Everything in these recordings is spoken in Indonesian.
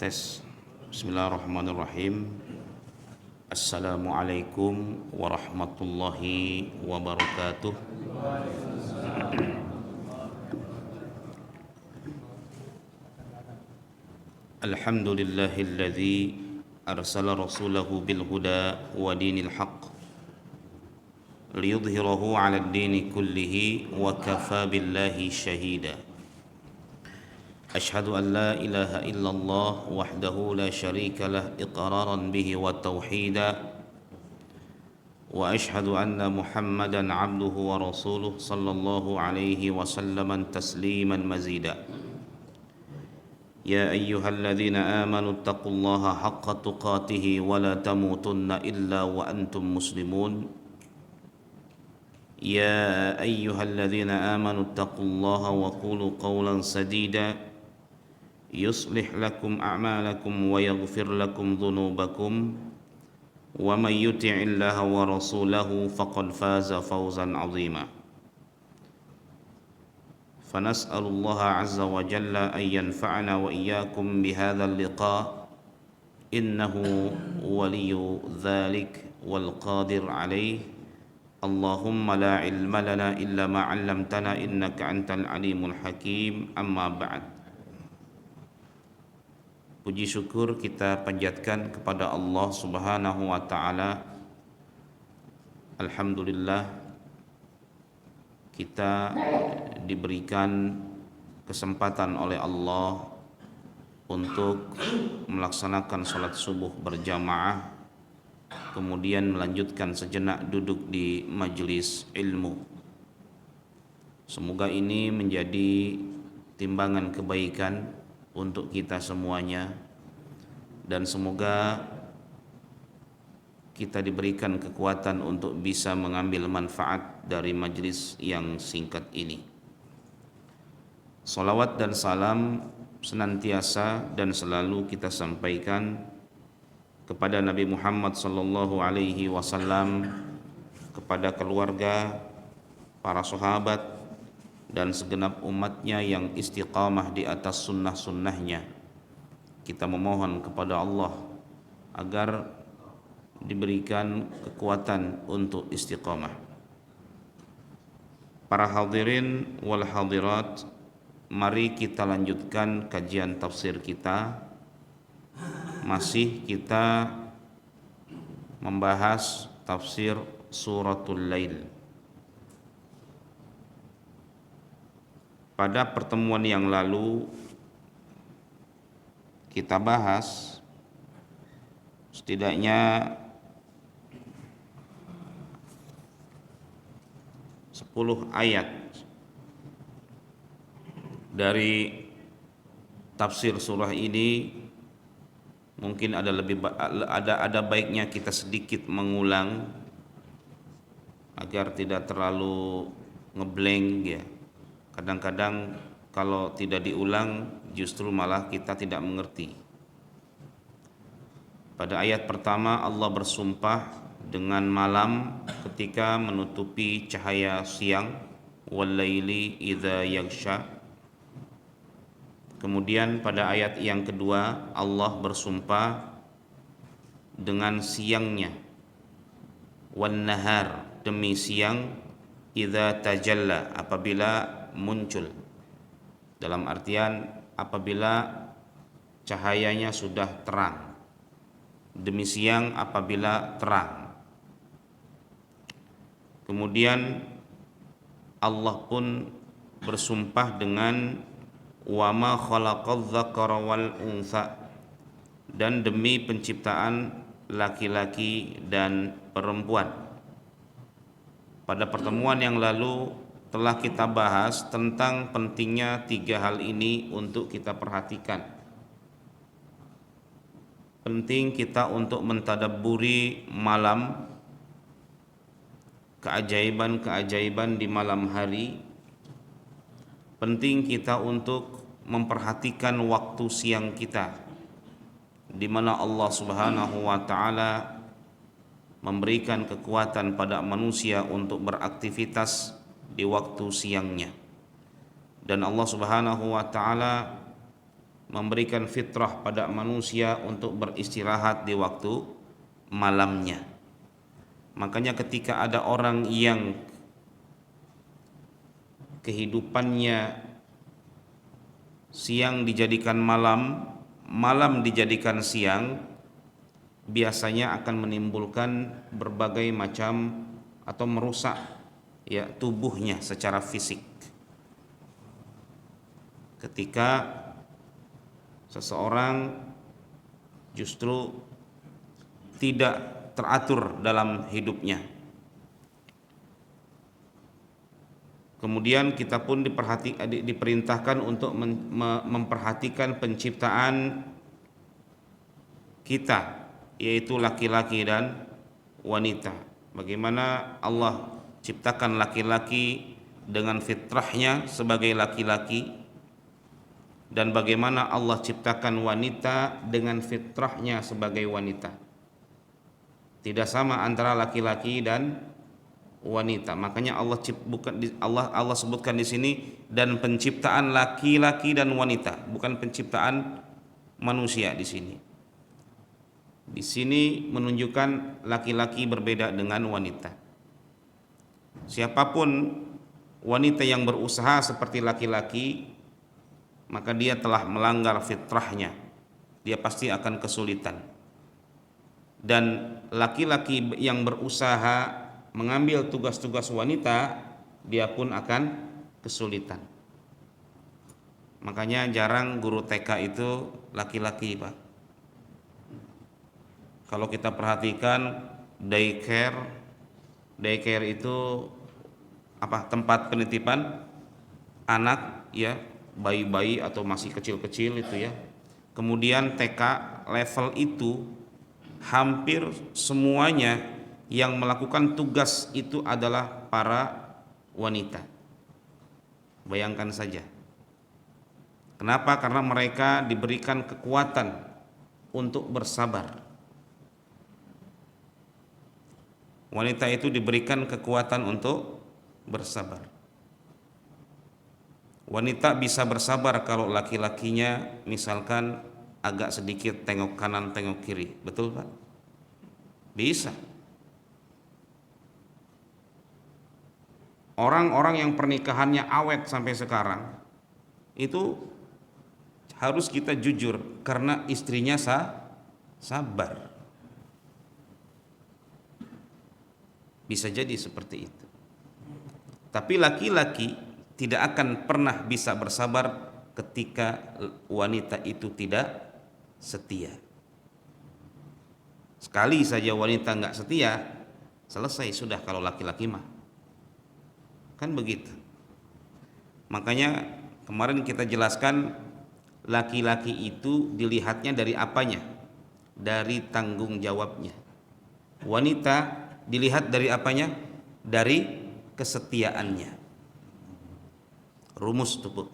Tes. Bismillahirrahmanirrahim. Assalamualaikum warahmatullahi wabarakatuh. Alhamdulillahilladzi arsala rasulahu bil huda wa dinil haqq liyudhhirahu 'alad dini kullihi wa kafa billahi shahida. أشهد أن لا إله إلا الله وحده لا شريك له إقرارا به وتوحيدا وأشهد أن محمدا عبده ورسوله صلى الله عليه وسلم تسليما مزيدا يا أيها الذين آمنوا اتقوا الله حق تقاته ولا تموتن إلا وأنتم مسلمون يا أيها الذين آمنوا اتقوا الله وقولوا قولا سديدا يصلح لكم أعمالكم ويغفر لكم ذنوبكم ومن يطع الله ورسوله فقد فاز فوزا عظيما فنسأل الله عز وجل أن ينفعنا وإياكم بهذا اللقاء إنه ولي ذلك والقادر عليه اللهم لا علم لنا إلا ما علمتنا إنك أنت العليم الحكيم أما بعد. Puji syukur kita panjatkan kepada Allah Subhanahu wa taala. Alhamdulillah kita diberikan kesempatan oleh Allah untuk melaksanakan salat subuh berjamaah, kemudian melanjutkan sejenak duduk di majelis ilmu. Semoga ini menjadi timbangan kebaikan untuk kita semuanya, dan semoga kita diberikan kekuatan untuk bisa mengambil manfaat dari majlis yang singkat ini. Salawat dan salam senantiasa dan selalu kita sampaikan kepada Nabi Muhammad sallallahu alaihi wasallam, kepada keluarga, para sahabat dan segenap umatnya yang istiqamah di atas sunnah-sunnahnya. Kita memohon kepada Allah agar diberikan kekuatan untuk istiqamah. Para hadirin wal hadirat, mari kita lanjutkan kajian tafsir kita. Masih kita membahas tafsir suratul Lail. Pada pertemuan yang lalu kita bahas setidaknya 10 ayat dari tafsir surah ini. Mungkin ada baiknya kita sedikit mengulang agar tidak terlalu ngeblank ya. Kadang-kadang kalau tidak diulang justru malah kita tidak mengerti. Pada ayat pertama Allah bersumpah dengan malam ketika menutupi cahaya siang, wal-laili idza yaghsha. Kemudian pada ayat yang kedua Allah bersumpah dengan siangnya, wan-nahar, demi siang, idza tajalla, apabila muncul, dalam artian apabila cahayanya sudah terang, demi siang apabila terang. Kemudian Allah pun bersumpah dengan wa ma khalaqadz dzakara wal untha, dan demi penciptaan laki-laki dan perempuan. Pada pertemuan yang lalu telah kita bahas tentang pentingnya 3 hal ini untuk kita perhatikan. Penting kita untuk mentadabburi malam, keajaiban-keajaiban di malam hari. Penting kita untuk memperhatikan waktu siang kita, di mana Allah Subhanahu wa taala memberikan kekuatan pada manusia untuk beraktivitas di waktu siangnya. Dan Allah Subhanahu wa taala memberikan fitrah pada manusia untuk beristirahat di waktu malamnya. Makanya ketika ada orang yang kehidupannya siang dijadikan malam, malam dijadikan siang, biasanya akan menimbulkan berbagai macam atau merusak ya tubuhnya secara fisik. Ketika seseorang justru tidak teratur dalam hidupnya. Kemudian kita pun diperintahkan untuk memperhatikan penciptaan kita, yaitu laki-laki dan wanita. Bagaimana Allah ciptakan laki-laki dengan fitrahnya sebagai laki-laki, dan bagaimana Allah ciptakan wanita dengan fitrahnya sebagai wanita. Tidak sama antara laki-laki dan wanita. Makanya Allah sebutkan di sini dan penciptaan laki-laki dan wanita, bukan penciptaan manusia di sini. Di sini menunjukkan laki-laki berbeda dengan wanita. Siapapun wanita yang berusaha seperti laki-laki, maka dia telah melanggar fitrahnya. Dia pasti akan kesulitan. Dan laki-laki yang berusaha mengambil tugas-tugas wanita, dia pun akan kesulitan. Makanya jarang guru TK itu laki-laki, Pak. Kalau kita perhatikan daycare itu tempat penitipan anak ya, bayi-bayi atau masih kecil-kecil itu ya. Kemudian TK level itu hampir semuanya yang melakukan tugas itu adalah para wanita. Bayangkan saja. Kenapa? Karena mereka diberikan kekuatan untuk bersabar. Wanita itu diberikan kekuatan untuk bersabar. Wanita bisa bersabar kalau laki-lakinya misalkan agak sedikit tengok kanan tengok kiri. Betul, Pak? Bisa. Orang-orang yang pernikahannya awet sampai sekarang itu harus kita jujur karena istrinya sabar. Bisa jadi seperti itu. Tapi laki-laki tidak akan pernah bisa bersabar ketika wanita itu tidak setia. Sekali saja wanita nggak setia, selesai sudah kalau laki-laki mah. Kan begitu. Makanya kemarin kita jelaskan laki-laki itu dilihatnya dari apanya? Dari tanggung jawabnya. Wanita dilihat dari apanya? Dari kesetiaannya. Rumus tuh.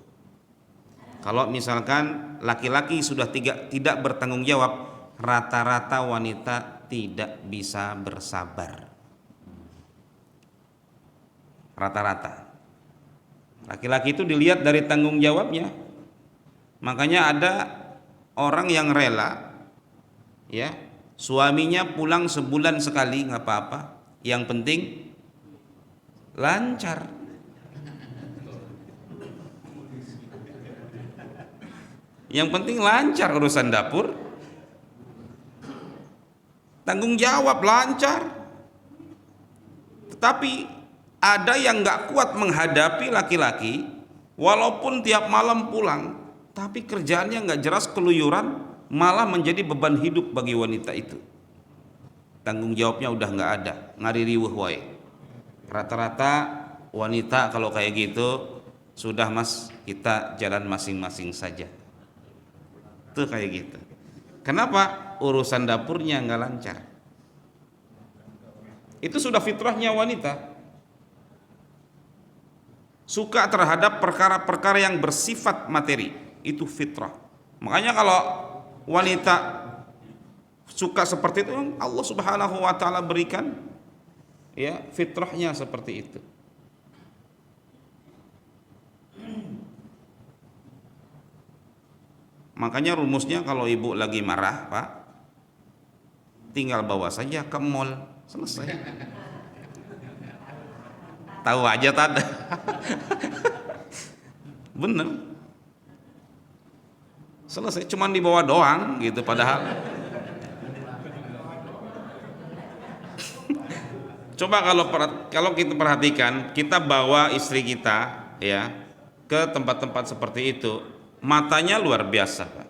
Kalau misalkan laki-laki sudah tidak bertanggung jawab, rata-rata wanita tidak bisa bersabar. Rata-rata. Laki-laki itu dilihat dari tanggung jawabnya. Makanya ada orang yang rela ya, suaminya pulang sebulan sekali nggak apa-apa, yang penting lancar. Yang penting lancar urusan dapur, tanggung jawab lancar. Tetapi ada yang nggak kuat menghadapi laki-laki, walaupun tiap malam pulang, tapi kerjaannya nggak jelas, keluyuran, malah menjadi beban hidup bagi wanita itu. Tanggung jawabnya udah nggak ada, ngaririweuh wae. Rata-rata wanita kalau kayak gitu, sudah mas, kita jalan masing-masing saja. Tuh kayak gitu. Kenapa? Urusan dapurnya nggak lancar. Itu sudah fitrahnya wanita. Suka terhadap perkara-perkara yang bersifat materi, itu fitrah. Makanya kalau wanita suka seperti itu, Allah Subhanahu wa taala berikan ya fitrahnya seperti itu. Makanya rumusnya kalau ibu lagi marah, Pak, tinggal bawa saja ke mall, selesai. Tahu aja tanda. Bener. Selesai, cuman dibawa doang gitu padahal. Coba kalau kita perhatikan, kita bawa istri kita ya ke tempat-tempat seperti itu, matanya luar biasa, Pak.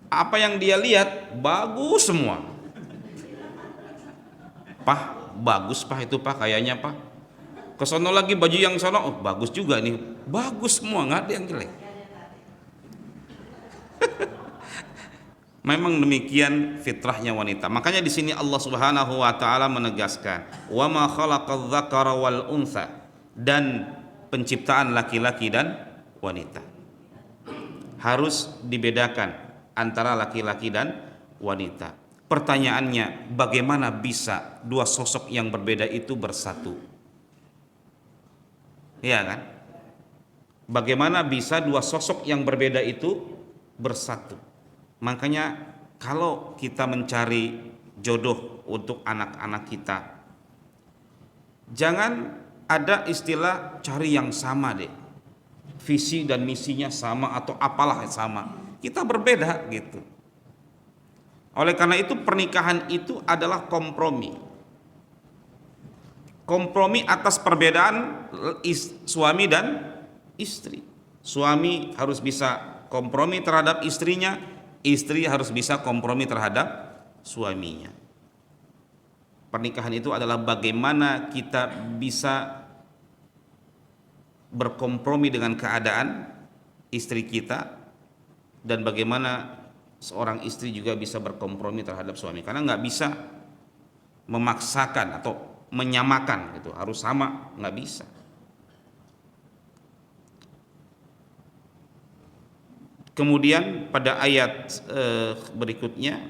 Apa yang dia lihat bagus semua. Pak, bagus Pak itu Pak, kayaknya Pak. Kesono lagi baju yang sono, oh bagus juga nih, bagus semua, nggak ada yang jelek. Memang demikian fitrahnya wanita. Makanya di sini Allah Subhanahu wa taala menegaskan, "Wa ma khalaqadz dzakara wal untha," dan penciptaan laki-laki dan wanita. Harus dibedakan antara laki-laki dan wanita. Pertanyaannya, bagaimana bisa dua sosok yang berbeda itu bersatu? Ya kan? Bagaimana bisa dua sosok yang berbeda itu bersatu? Makanya kalau kita mencari jodoh untuk anak-anak kita, jangan ada istilah cari yang sama deh, visi dan misinya sama atau apalah sama, kita berbeda gitu. Oleh karena itu pernikahan itu adalah kompromi, kompromi atas perbedaan suami dan istri. Suami harus bisa kompromi terhadap istrinya, istri harus bisa kompromi terhadap suaminya. Pernikahan itu adalah bagaimana kita bisa berkompromi dengan keadaan istri kita, dan bagaimana seorang istri juga bisa berkompromi terhadap suami. Karena nggak bisa memaksakan atau menyamakan, itu harus sama, nggak bisa. Kemudian pada ayat berikutnya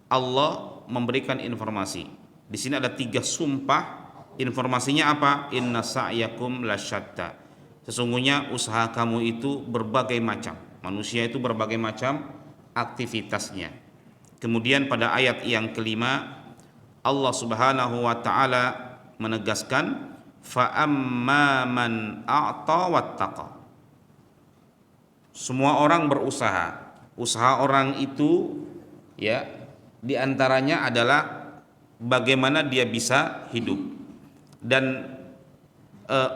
Allah memberikan informasi. Di sini ada 3 sumpah. Informasinya apa? Inna sa'yakum lasyatta. Sesungguhnya usaha kamu itu berbagai macam. Manusia itu berbagai macam aktivitasnya. Kemudian pada ayat yang kelima Allah Subhanahu wa taala menegaskan fa amma man a'ta wattaqa. Semua orang berusaha. Usaha orang itu ya diantaranya adalah bagaimana dia bisa hidup. Dan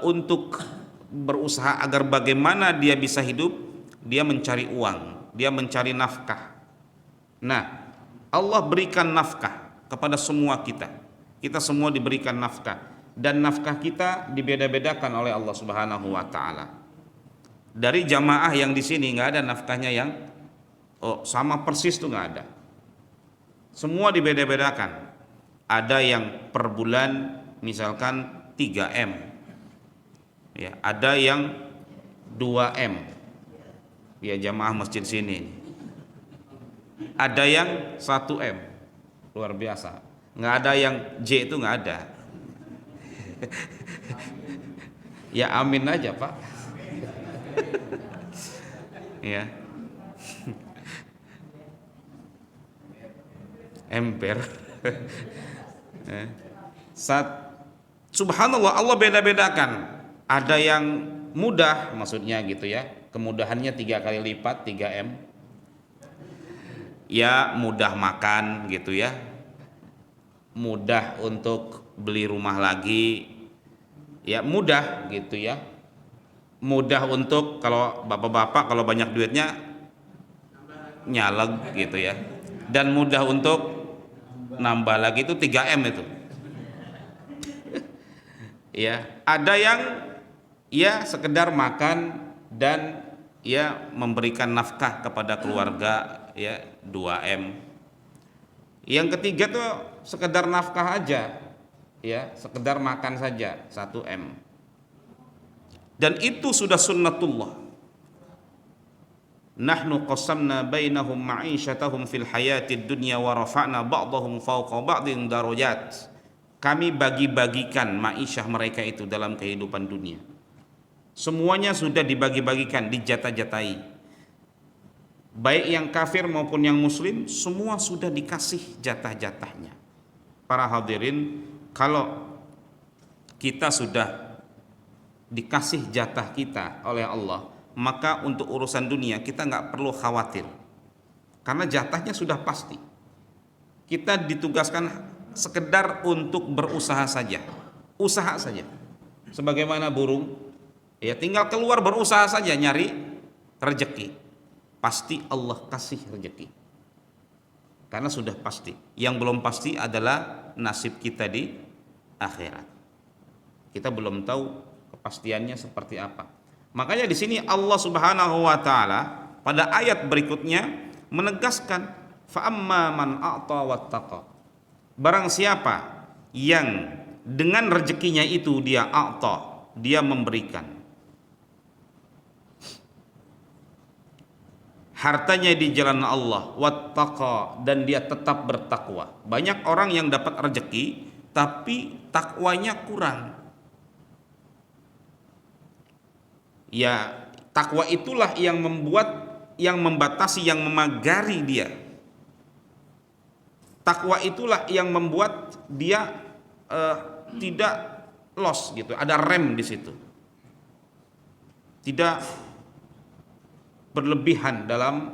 untuk berusaha agar bagaimana dia bisa hidup, dia mencari uang, dia mencari nafkah. Nah, Allah berikan nafkah kepada semua kita. Kita semua diberikan nafkah, dan nafkah kita dibeda-bedakan oleh Allah Subhanahu wa taala. Dari jamaah yang di sini nggak ada nafkahnya yang sama persis, tuh nggak ada. Semua dibeda-bedakan. Ada yang per bulan misalkan 3M, ya, ada yang 2M, ya jamaah masjid sini. Ada yang 1M, luar biasa. Nggak ada yang J, itu nggak ada. Ya amin aja Pak. Ya. Ember. Subhanallah, Allah beda-bedakan. Ada yang mudah, maksudnya gitu ya, kemudahannya 3 kali lipat, 3M. Ya mudah makan gitu ya, mudah untuk beli rumah lagi, ya mudah gitu ya, mudah untuk kalau bapak-bapak kalau banyak duitnya nyaleg gitu ya, dan mudah untuk nambah lagi, itu 3M itu. Ya, ada yang ya sekedar makan dan ya memberikan nafkah kepada keluarga, ya 2M. Yang ketiga tuh sekedar nafkah aja, ya sekedar makan saja, 1M. Dan itu sudah sunnatullah. Nahnu qasamna bainahum ma'isyatahum fil hayatid dunya wa rafa'na ba'dahum fawqa ba'din darajat. Kami bagi-bagikan ma'isyah mereka itu dalam kehidupan dunia. Semuanya sudah dibagi-bagikan, dijatah-jatai. baik yang kafir maupun yang muslim, semua sudah dikasih jatah-jatahnya. Para hadirin, kalau kita sudah dikasih jatah kita oleh Allah, maka untuk urusan dunia kita nggak perlu khawatir, karena jatahnya sudah pasti. Kita ditugaskan sekedar untuk berusaha saja, usaha saja. Sebagaimana burung, ya tinggal keluar berusaha saja nyari rezeki, pasti Allah kasih rezeki, karena sudah pasti. Yang belum pasti adalah nasib kita di akhirat. Kita belum tahu kepastiannya seperti apa. Makanya di sini Allah Subhanahu wa taala pada ayat berikutnya menegaskan, fa amma man a'ta wattaqa. Barang siapa yang dengan rezekinya itu dia a'ta, dia memberikan hartanya di jalan Allah, wattaqa, dan dia tetap bertakwa. Banyak orang yang dapat rezeki tapi takwanya kurang. Ya, takwa itulah yang membatasi, yang memagari dia. Takwa itulah yang membuat dia tidak loss gitu, ada rem di situ. Tidak berlebihan dalam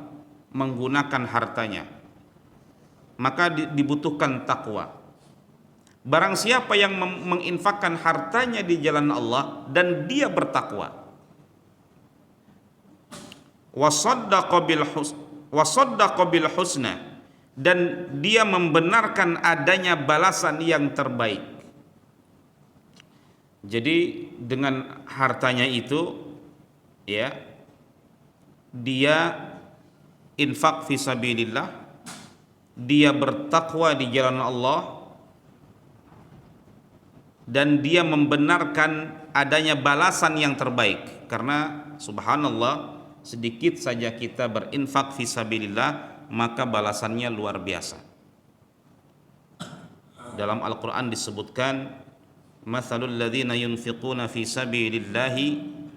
menggunakan hartanya. Maka dibutuhkan takwa. Barang siapa yang menginfakkan hartanya di jalan Allah dan dia bertakwa, wasaddaqa bil husna, dan dia membenarkan adanya balasan yang terbaik. Jadi dengan hartanya itu, ya, dia infak fisabilillah, dia bertakwa di jalan Allah, dan dia membenarkan adanya balasan yang terbaik. Karena subhanallah, sedikit saja kita berinfak fisabilillah, maka balasannya luar biasa. Dalam Al-Quran disebutkan, mathalul ladzina yunfiquna fi sabilillahi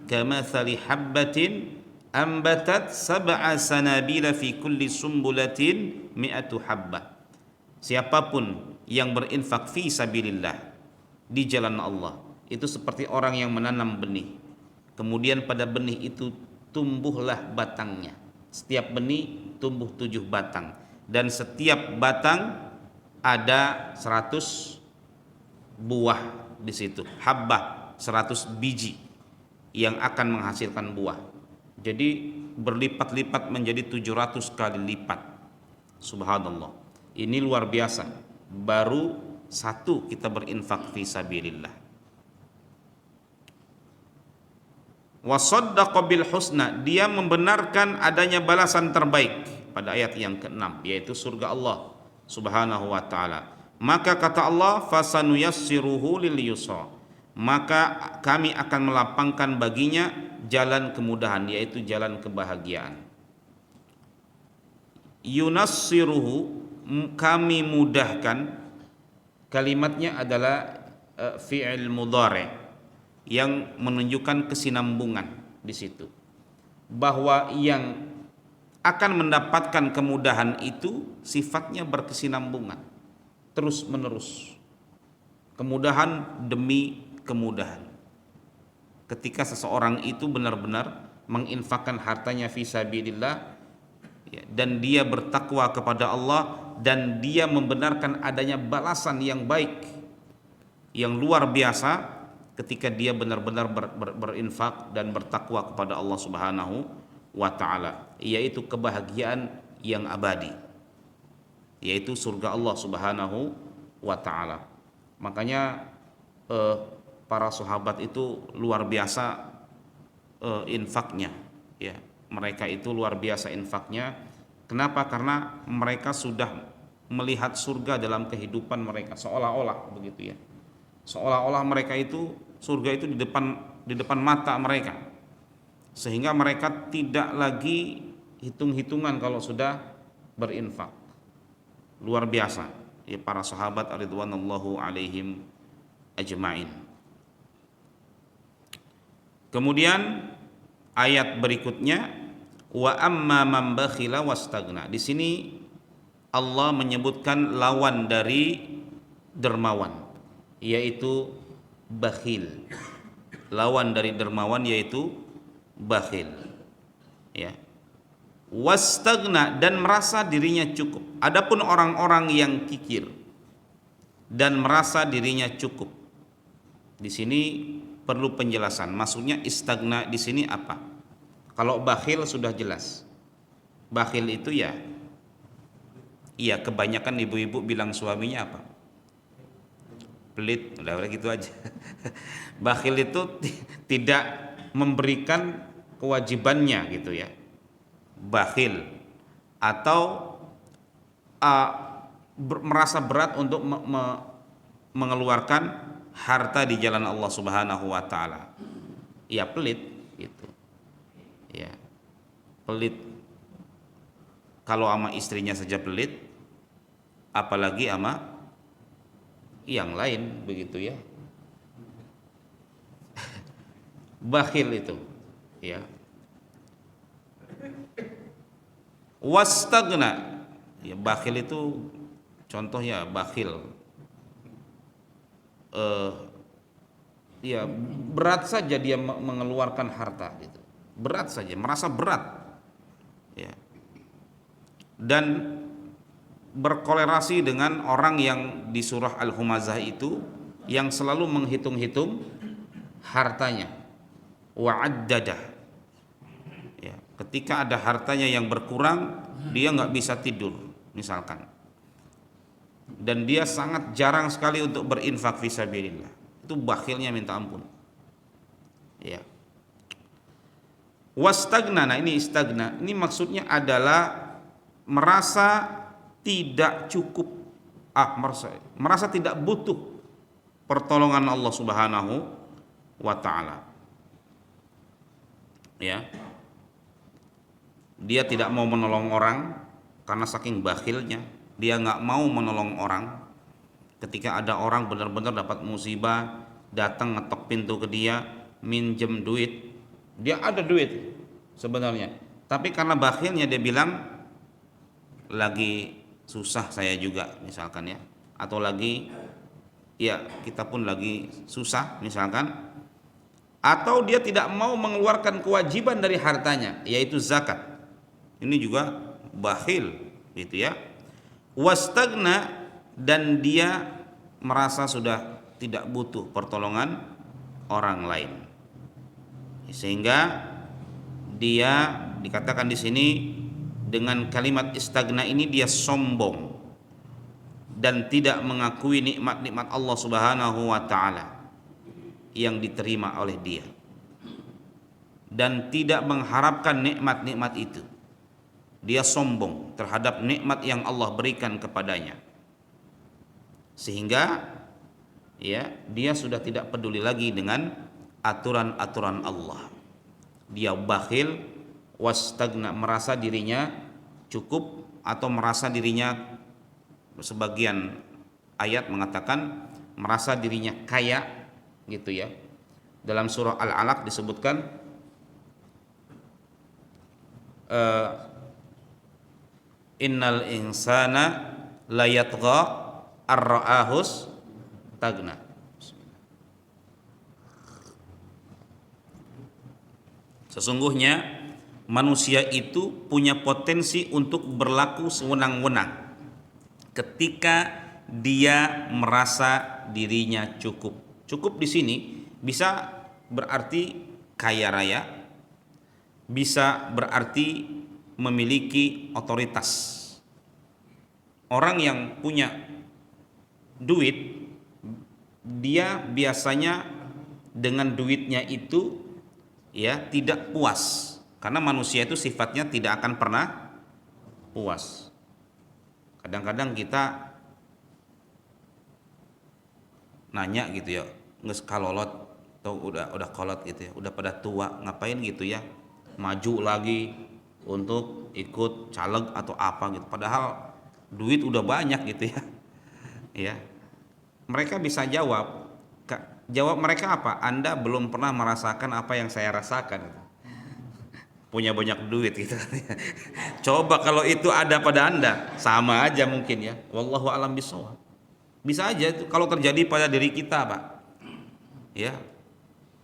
kamathali habbatin ambatat sab'a sanabila fi kulli sumbulatin mi'atu habbah. Siapapun yang berinfak fi sabilillah, di jalan Allah, itu seperti orang yang menanam benih, kemudian pada benih itu tumbuhlah batangnya. Setiap benih tumbuh 7 batang, dan setiap batang ada 100 buah di situ. Habbah, 100 biji yang akan menghasilkan buah. Jadi berlipat-lipat menjadi 700 kali lipat. Subhanallah. Ini luar biasa. Baru satu kita berinfak fi sabilillah. Wasaddaqa bil husna, dia membenarkan adanya balasan terbaik pada ayat yang ke-6, yaitu surga Allah Subhanahu wa taala. Maka kata Allah, fasanuyassiruhu lil yusra, maka kami akan melapangkan baginya jalan kemudahan, yaitu jalan kebahagiaan. Yunassiruhu, kami mudahkan, kalimatnya adalah fi'il mudhari yang menunjukkan kesinambungan di situ, bahwa yang akan mendapatkan kemudahan itu sifatnya berkesinambungan, terus menerus, kemudahan demi kemudahan. Ketika seseorang itu benar-benar menginfakkan hartanya fi sabilillah, ya, dan dia bertakwa kepada Allah, dan dia membenarkan adanya balasan yang baik, yang luar biasa, ketika dia benar-benar berinfak dan bertakwa kepada Allah Subhanahu wa taala, yaitu kebahagiaan yang abadi, yaitu surga Allah Subhanahu wa taala. Makanya para sahabat itu luar biasa infaknya, ya. Mereka itu luar biasa infaknya. Kenapa? Karena mereka sudah melihat surga dalam kehidupan mereka, seolah-olah begitu, ya. Seolah-olah mereka itu, surga itu di depan mata mereka, sehingga mereka tidak lagi hitung-hitungan kalau sudah berinfak. Luar biasa, ya, para sahabat ridwanullahu alaihim ajma'in. Kemudian ayat berikutnya, Wa amma man bakhila wastagna. Di sini Allah menyebutkan lawan dari dermawan, yaitu bakhil. Lawan dari dermawan yaitu bakhil. Ya. Wastagna, dan merasa dirinya cukup. Adapun orang-orang yang kikir dan merasa dirinya cukup, di sini perlu penjelasan. Maksudnya istagna di sini apa? Kalau bakhil sudah jelas. Bakhil itu ya kebanyakan ibu-ibu bilang suaminya apa? Pelit, udah gitu aja. Bakhil itu tidak memberikan kewajibannya gitu ya. Bakhil atau merasa berat untuk mengeluarkan harta di jalan Allah Subhanahu wa taala. Ya pelit gitu. Ya. Pelit. Kalau sama istrinya saja pelit, apalagi sama yang lain begitu ya. Bakhil itu ya. Wastagna, ya bakhil itu contoh ya, bakhil ya berat saja dia mengeluarkan harta gitu. Berat saja, merasa berat ya. Dan berkolerasi dengan orang yang di surah Al-Humazah itu yang selalu menghitung-hitung hartanya, wa'addadah ya. Ketika ada hartanya yang berkurang, dia nggak bisa tidur misalkan, dan dia sangat jarang sekali untuk berinfak fisabilillah. Itu bakhilnya minta ampun ya. Wastagna, nah ini istagna, ini maksudnya adalah merasa tidak cukup, merasa tidak butuh pertolongan Allah Subhanahu wa taala. Ya. Dia tidak mau menolong orang karena saking bakhilnya, dia nggak mau menolong orang. Ketika ada orang benar-benar dapat musibah, datang ngetok pintu ke dia, minjem duit, dia ada duit sebenarnya, tapi karena bakhilnya dia bilang lagi susah saya juga misalkan ya, atau lagi ya kita pun lagi susah misalkan, atau dia tidak mau mengeluarkan kewajiban dari hartanya yaitu zakat. Ini juga bakhil gitu ya. Wastagna, dan dia merasa sudah tidak butuh pertolongan orang lain, sehingga dia dikatakan di sini dengan kalimat istagna ini dia sombong dan tidak mengakui nikmat-nikmat Allah Subhanahu wa taala yang diterima oleh dia, dan tidak mengharapkan nikmat-nikmat itu. Dia sombong terhadap nikmat yang Allah berikan kepadanya, sehingga ya dia sudah tidak peduli lagi dengan aturan-aturan Allah. Dia bakhil, wastagna, merasa dirinya cukup atau merasa dirinya, sebagian ayat mengatakan merasa dirinya kaya gitu ya. Dalam surah Al-Alaq disebutkan innal insana layatgha ar-ra'ahus tagna. Sesungguhnya manusia itu punya potensi untuk berlaku sewenang-wenang ketika dia merasa dirinya cukup. Cukup di sini bisa berarti kaya raya, bisa berarti memiliki otoritas. Orang yang punya duit, dia biasanya dengan duitnya itu ya tidak puas, karena manusia itu sifatnya tidak akan pernah puas. Kadang-kadang kita nanya gitu ya, nges kalolot atau udah kolot gitu ya, udah pada tua ngapain gitu ya, maju lagi untuk ikut caleg atau apa gitu, padahal duit udah banyak gitu ya. Ya, mereka bisa jawab mereka apa? Anda belum pernah merasakan apa yang saya rasakan. punya banyak duit gitu. Coba kalau itu ada pada Anda, sama aja mungkin ya. Wallahu alam bishawab. Bisa aja itu kalau terjadi pada diri kita, Pak. Ya,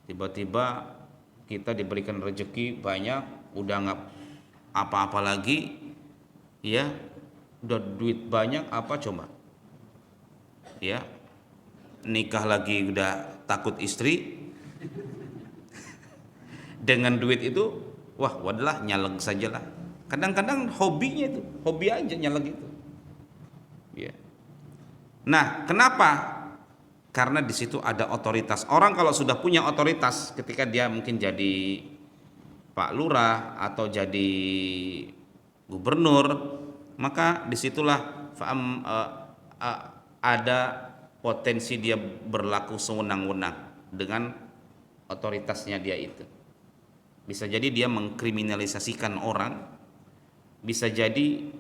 tiba-tiba kita diberikan rezeki banyak, udah nggak apa-apa lagi, ya, udah duit banyak apa coba, ya, nikah lagi udah takut istri, dengan duit itu, wah, wadahlah nyaleg sajalah. Kadang-kadang hobinya itu, hobi aja nyaleg itu. Ya. Nah, kenapa? Karena di situ ada otoritas. Orang kalau sudah punya otoritas, ketika dia mungkin jadi Pak Lurah atau jadi gubernur, maka disitulah ada potensi dia berlaku sewenang-wenang dengan otoritasnya dia itu. Bisa jadi dia mengkriminalisasikan orang, bisa jadi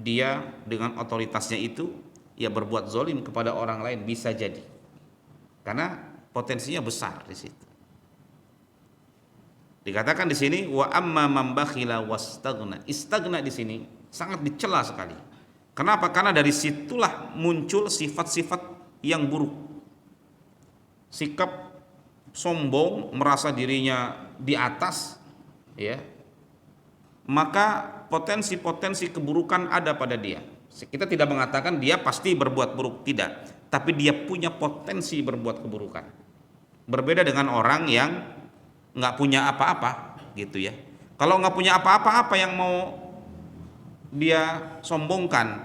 dia dengan otoritasnya itu ya berbuat zalim kepada orang lain, bisa jadi. Karena potensinya besar di situ. Dikatakan di sini wa amma man bakhila wastaghna. Istaghna di sini sangat dicela sekali. Kenapa? Karena dari situlah muncul sifat-sifat yang buruk. Sikap sombong, merasa dirinya di atas, ya. Maka potensi-potensi keburukan ada pada dia. Kita tidak mengatakan dia pasti berbuat buruk, tidak, tapi dia punya potensi berbuat keburukan. Berbeda dengan orang yang nggak punya apa-apa, gitu ya. Kalau nggak punya apa-apa, apa yang mau dia sombongkan?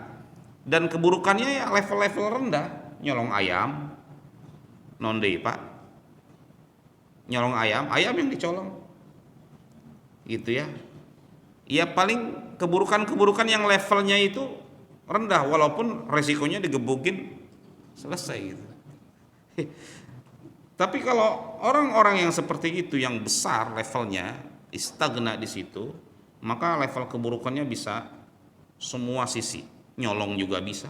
Dan keburukannya ya level-level rendah, nyolong ayam, nonde Pak, nyolong ayam yang dicolong, gitu ya. Ya paling keburukan-keburukan yang levelnya itu rendah, walaupun resikonya digebukin selesai gitu. Tapi kalau orang-orang yang seperti itu yang besar levelnya, istagna di situ, maka level keburukannya bisa semua sisi, nyolong juga bisa.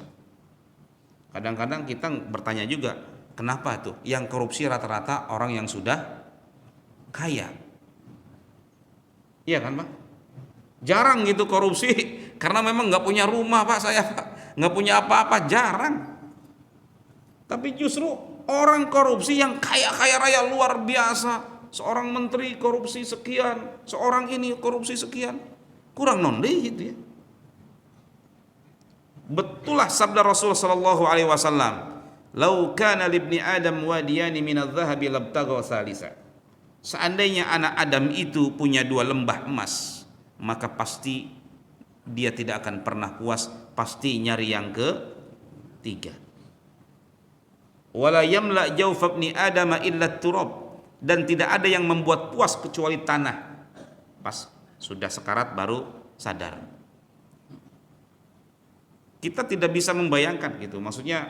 Kadang-kadang kita bertanya juga, kenapa tuh yang korupsi rata-rata orang yang sudah kaya? Iya kan, Pak? Jarang gitu korupsi karena memang nggak punya rumah, Pak, saya, Pak, nggak punya apa-apa, jarang. Tapi justru orang korupsi yang kaya-kaya raya luar biasa, seorang menteri korupsi sekian, seorang ini korupsi sekian, kurang nonde gitu ya. Betullah sabda Rasul sallallahu alaihi wasallam, "Lau kana libni Adam wadiyani minadh-dhahabi labtagha salisa." Seandainya anak Adam itu punya dua lembah emas, maka pasti dia tidak akan pernah puas, pasti nyari yang ketiga. Wala yamla jawfa ibni Adam illa turab, dan tidak ada yang membuat puas kecuali tanah. Pas sudah sekarat baru sadar. Kita tidak bisa membayangkan gitu, maksudnya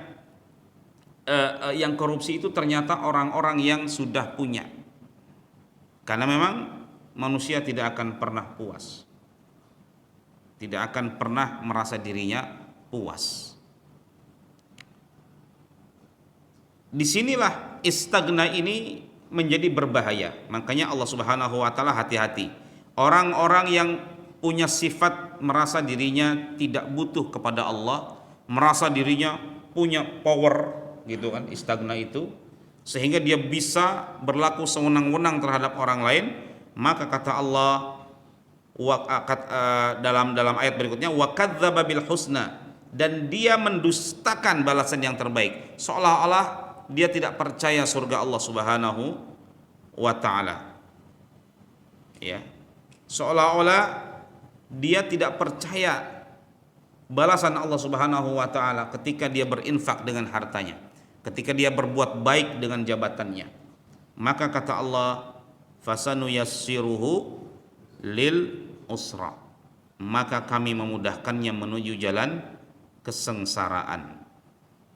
yang korupsi itu ternyata orang-orang yang sudah punya. Karena memang manusia tidak akan pernah puas, tidak akan pernah merasa dirinya puas. Disinilah istagna ini menjadi berbahaya. Makanya Allah Subhanahu wa taala hati-hati. Orang-orang yang punya sifat merasa dirinya tidak butuh kepada Allah, merasa dirinya punya power gitu kan, istagna itu, sehingga dia bisa berlaku sewenang-wenang terhadap orang lain, maka kata Allah dalam ayat berikutnya, wa kadzdzaba bil husna, dan dia mendustakan balasan yang terbaik, seolah-olah dia tidak percaya surga Allah Subhanahu wa taala. Ya. Seolah-olah dia tidak percaya balasan Allah Subhanahu wa taala ketika dia berinfak dengan hartanya, ketika dia berbuat baik dengan jabatannya. Maka kata Allah, fasanuyassiruhu lil usra, maka kami memudahkannya menuju jalan kesengsaraan.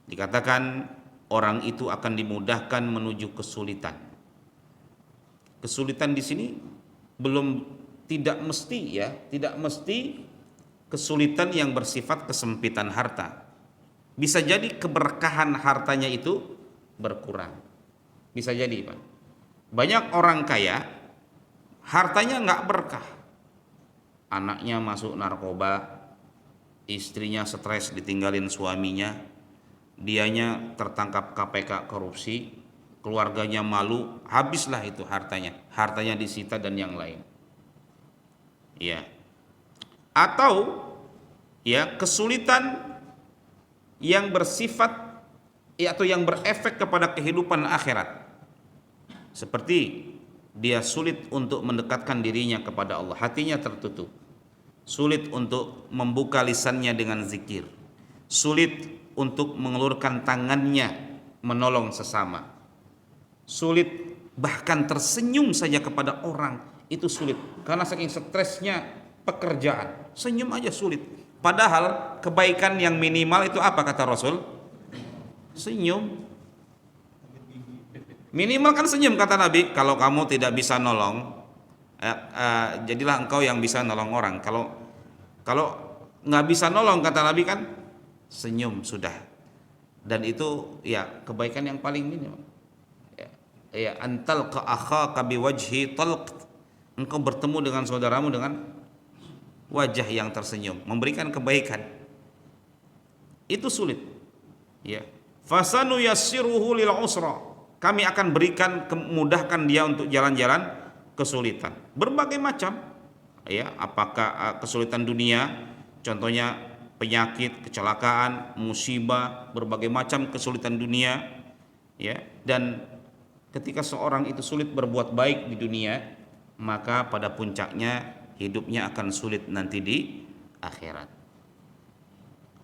Dikatakan orang itu akan dimudahkan menuju kesulitan. Kesulitan di sini tidak mesti kesulitan yang bersifat kesempitan harta. Bisa jadi keberkahan hartanya itu berkurang. Bisa jadi, Pak. Banyak orang kaya hartanya nggak berkah, anaknya masuk narkoba, istrinya stres ditinggalin suaminya, dianya tertangkap KPK korupsi, keluarganya malu, habislah itu hartanya disita dan yang lain. Ya. Atau ya kesulitan yang bersifat atau yang berefek kepada kehidupan akhirat. Seperti dia sulit untuk mendekatkan dirinya kepada Allah, hatinya tertutup. Sulit untuk membuka lisannya dengan zikir. Sulit untuk mengelurkan tangannya menolong sesama. Sulit bahkan tersenyum saja kepada orang itu sulit karena saking stresnya pekerjaan. Senyum aja sulit. Padahal kebaikan yang minimal itu apa kata Rasul? Senyum. Minimal kan senyum kata Nabi. Kalau kamu tidak bisa nolong, jadilah engkau yang bisa nolong orang. Kalau nggak bisa nolong kata Nabi kan senyum sudah. Dan itu ya kebaikan yang paling minimal. Ya antal ka akhaka biwajhi talq. Engkau bertemu dengan saudaramu dengan wajah yang tersenyum, memberikan kebaikan. Itu sulit. Ya. Fasanu yassiruhu lil usra. Kami akan berikan memudahkan dia untuk jalan-jalan kesulitan berbagai macam, ya, apakah kesulitan dunia, contohnya penyakit, kecelakaan, musibah, berbagai macam kesulitan dunia, ya. Dan ketika seorang itu sulit berbuat baik di dunia, maka pada puncaknya hidupnya akan sulit nanti di akhirat.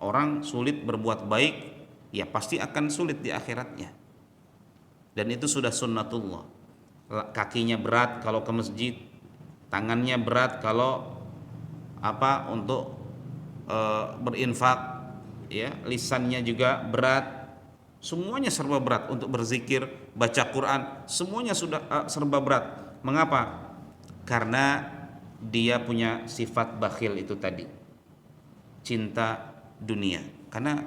Orang sulit berbuat baik, ya pasti akan sulit di akhiratnya. Dan itu sudah sunnatullah. Kakinya berat kalau ke masjid, tangannya berat kalau untuk berinfak, ya, lisannya juga berat. Semuanya serba berat untuk berzikir, baca Quran, semuanya sudah serba berat. Mengapa? Karena dia punya sifat bakhil itu tadi. Cinta dunia. Karena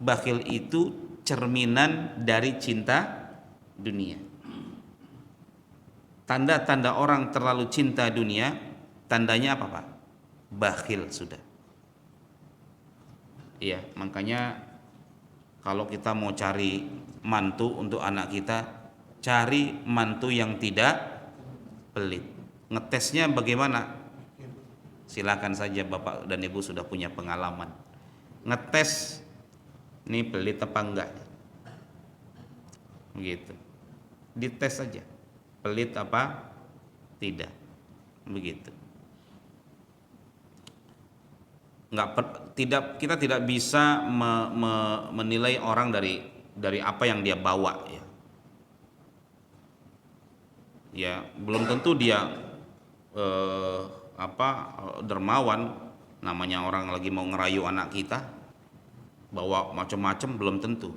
bakhil itu cerminan dari cinta dunia. Tanda-tanda orang terlalu cinta dunia, tandanya apa Pak? Bakhil sudah. Iya, makanya kalau kita mau cari mantu untuk anak kita, cari mantu yang tidak pelit. Ngetesnya bagaimana? Silakan saja Bapak dan Ibu sudah punya pengalaman. Ngetes ini pelit apa enggak? Begitu. Dites saja. Pelit apa? Tidak. Begitu. Kita tidak bisa menilai orang dari apa yang dia bawa, ya. Ya, belum tentu dia dermawan, namanya orang lagi mau ngerayu anak kita bawa macam-macam, belum tentu.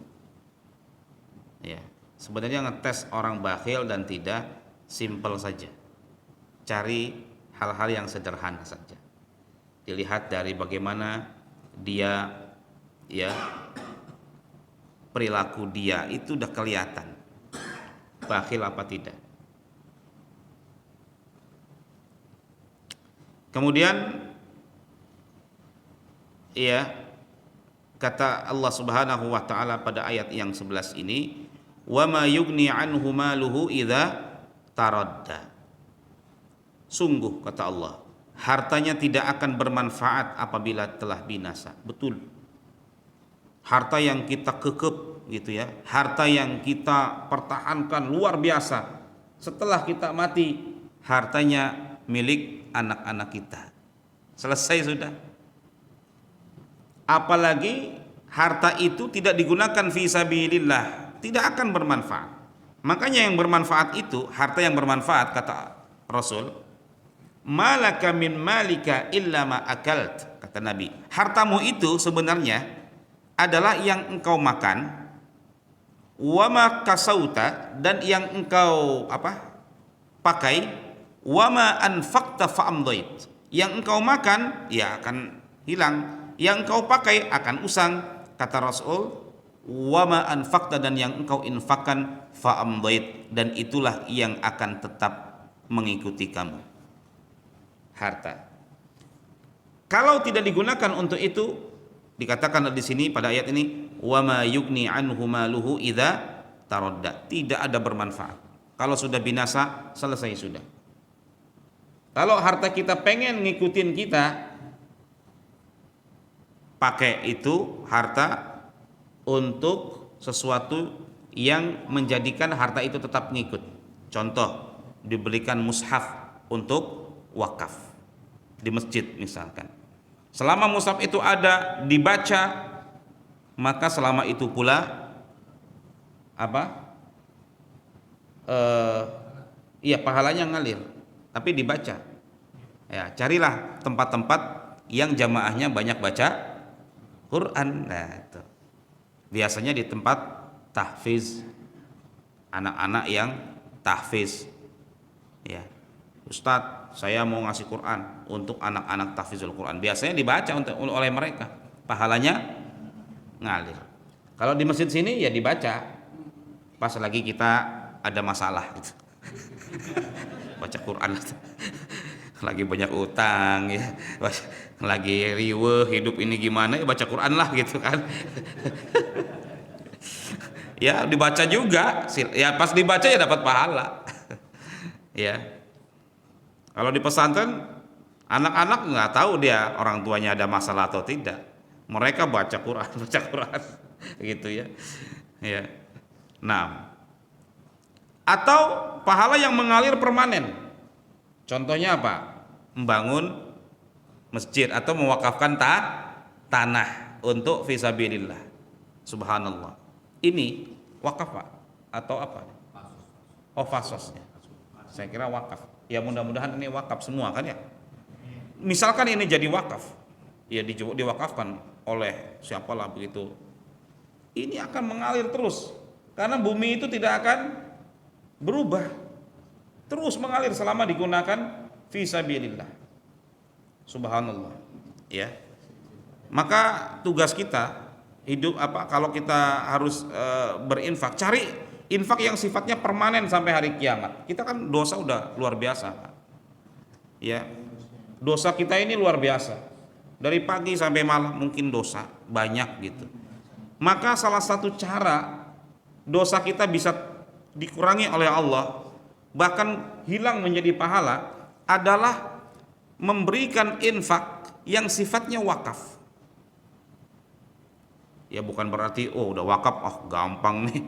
Ya, sebenarnya ngetes orang bakhil dan tidak simpel saja. Cari hal-hal yang sederhana saja. Dilihat dari bagaimana dia, ya, perilaku dia itu udah kelihatan bakhil apa tidak. Kemudian, ya, kata Allah Subhanahu wa taala pada ayat yang 11 ini, "Wa ma yughni anhu maluhu idza taradda." Sungguh kata Allah, hartanya tidak akan bermanfaat apabila telah binasa. Betul. Harta yang kita kekep gitu ya, harta yang kita pertahankan luar biasa. Setelah kita mati, hartanya milik anak-anak kita. Selesai sudah. Apalagi harta itu tidak digunakan fi sabilillah, tidak akan bermanfaat. Makanya yang bermanfaat itu, harta yang bermanfaat kata Rasul, malaka min malika illa ma akalt, kata Nabi. Hartamu itu sebenarnya adalah yang engkau makan, wa ma kasauta, dan yang engkau pakai, wa ma anfaqta fa amdait. Yang engkau makan ya akan hilang, yang engkau pakai akan usang, kata Rasul, wa ma anfaqta, dan yang engkau infakkan fa amdait, dan itulah yang akan tetap mengikuti kamu. Harta. Kalau tidak digunakan untuk itu, dikatakan di sini pada ayat ini, wa ma yugni anhu maluhu idza taradda. Tidak ada bermanfaat. Kalau sudah binasa, selesai sudah. Kalau harta kita pengen ngikutin kita, pakai itu harta untuk sesuatu yang menjadikan harta itu tetap ngikut. Contoh, dibelikan mushaf untuk wakaf di masjid misalkan. Selama mushaf itu ada dibaca, maka selama itu pula apa? Iya, pahalanya ngalir, tapi dibaca. Ya, carilah tempat-tempat yang jamaahnya banyak baca Quran. Nah, itu. Biasanya di tempat tahfiz, anak-anak yang tahfiz. Ya. Ustadz, saya mau ngasih Quran untuk anak-anak tahfizul Quran. Biasanya dibaca oleh mereka. Pahalanya ngalir. Kalau di masjid sini ya dibaca. Pas lagi kita ada masalah gitu. Baca Quran. Lagi banyak utang ya, lagi riweuh hidup ini gimana ya, baca Quran lah gitu kan. Ya dibaca juga, ya pas dibaca ya dapat pahala. Ya, kalau di pesantren anak-anak nggak tahu dia orang tuanya ada masalah atau tidak, mereka baca Quran baca Quran gitu ya. Ya, nah, atau pahala yang mengalir permanen, contohnya apa? Membangun masjid atau mewakafkan tanah untuk fisabilillah. Subhanallah. Ini wakaf Pak atau apa? Oh, fasosnya. Saya kira wakaf. Ya mudah-mudahan ini wakaf semua kan ya. Misalkan ini jadi wakaf, ya diwakafkan oleh siapalah begitu. Ini akan mengalir terus karena bumi itu tidak akan berubah. Terus mengalir selama digunakan fisabilillah. Subhanallah. Ya. Maka tugas kita hidup apa kalau kita harus berinfak, cari infak yang sifatnya permanen sampai hari kiamat. Kita kan dosa udah luar biasa. Ya. Dosa kita ini luar biasa. Dari pagi sampai malam mungkin dosa banyak gitu. Maka salah satu cara dosa kita bisa dikurangi oleh Allah, bahkan hilang menjadi pahala, adalah memberikan infak yang sifatnya wakaf. Ya bukan berarti udah wakaf gampang nih,